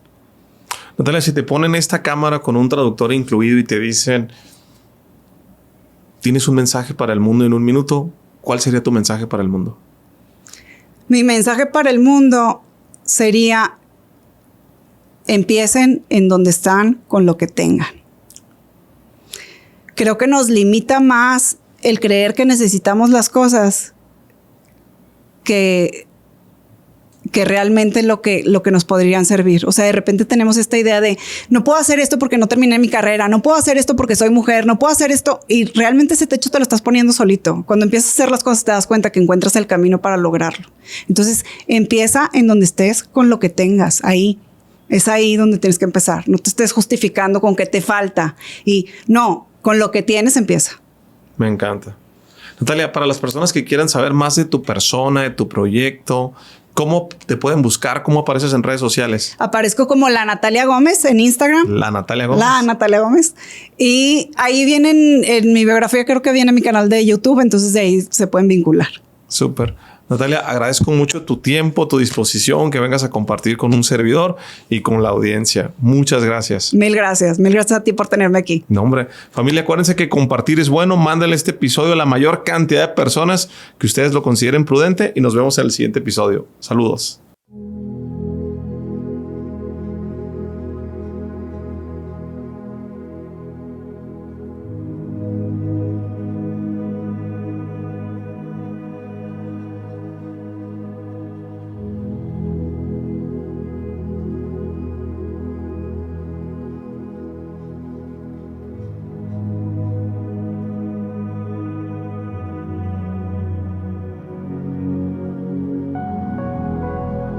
Natalia, si te ponen esta cámara con un traductor incluido y te dicen, tienes un mensaje para el mundo en 1 minuto, ¿cuál sería tu mensaje para el mundo? Mi mensaje para el mundo sería: empiecen en donde están con lo que tengan. Creo que nos limita más el creer que necesitamos las cosas que realmente lo que nos podrían servir. O sea, de repente tenemos esta idea de no puedo hacer esto porque no terminé mi carrera, no puedo hacer esto porque soy mujer, no puedo hacer esto, y realmente ese techo te lo estás poniendo solito. Cuando empiezas a hacer las cosas te das cuenta que encuentras el camino para lograrlo. Entonces empieza en donde estés con lo que tengas. Ahí es ahí donde tienes que empezar. No te estés justificando con que te falta, y no, con lo que tienes empieza. Me encanta. Natalia, para las personas que quieran saber más de tu persona, de tu proyecto, ¿cómo te pueden buscar? ¿Cómo apareces en redes sociales? Aparezco como la Natalia Gómez en Instagram. La Natalia Gómez. La Natalia Gómez. Y ahí vienen, en mi biografía creo que viene mi canal de YouTube, entonces de ahí se pueden vincular. Súper. Natalia, agradezco mucho tu tiempo, tu disposición, que vengas a compartir con un servidor y con la audiencia. Muchas gracias. Mil gracias a ti por tenerme aquí. No, hombre. Familia, acuérdense que compartir es bueno. Mándenle este episodio a la mayor cantidad de personas que ustedes lo consideren prudente y nos vemos en el siguiente episodio. Saludos.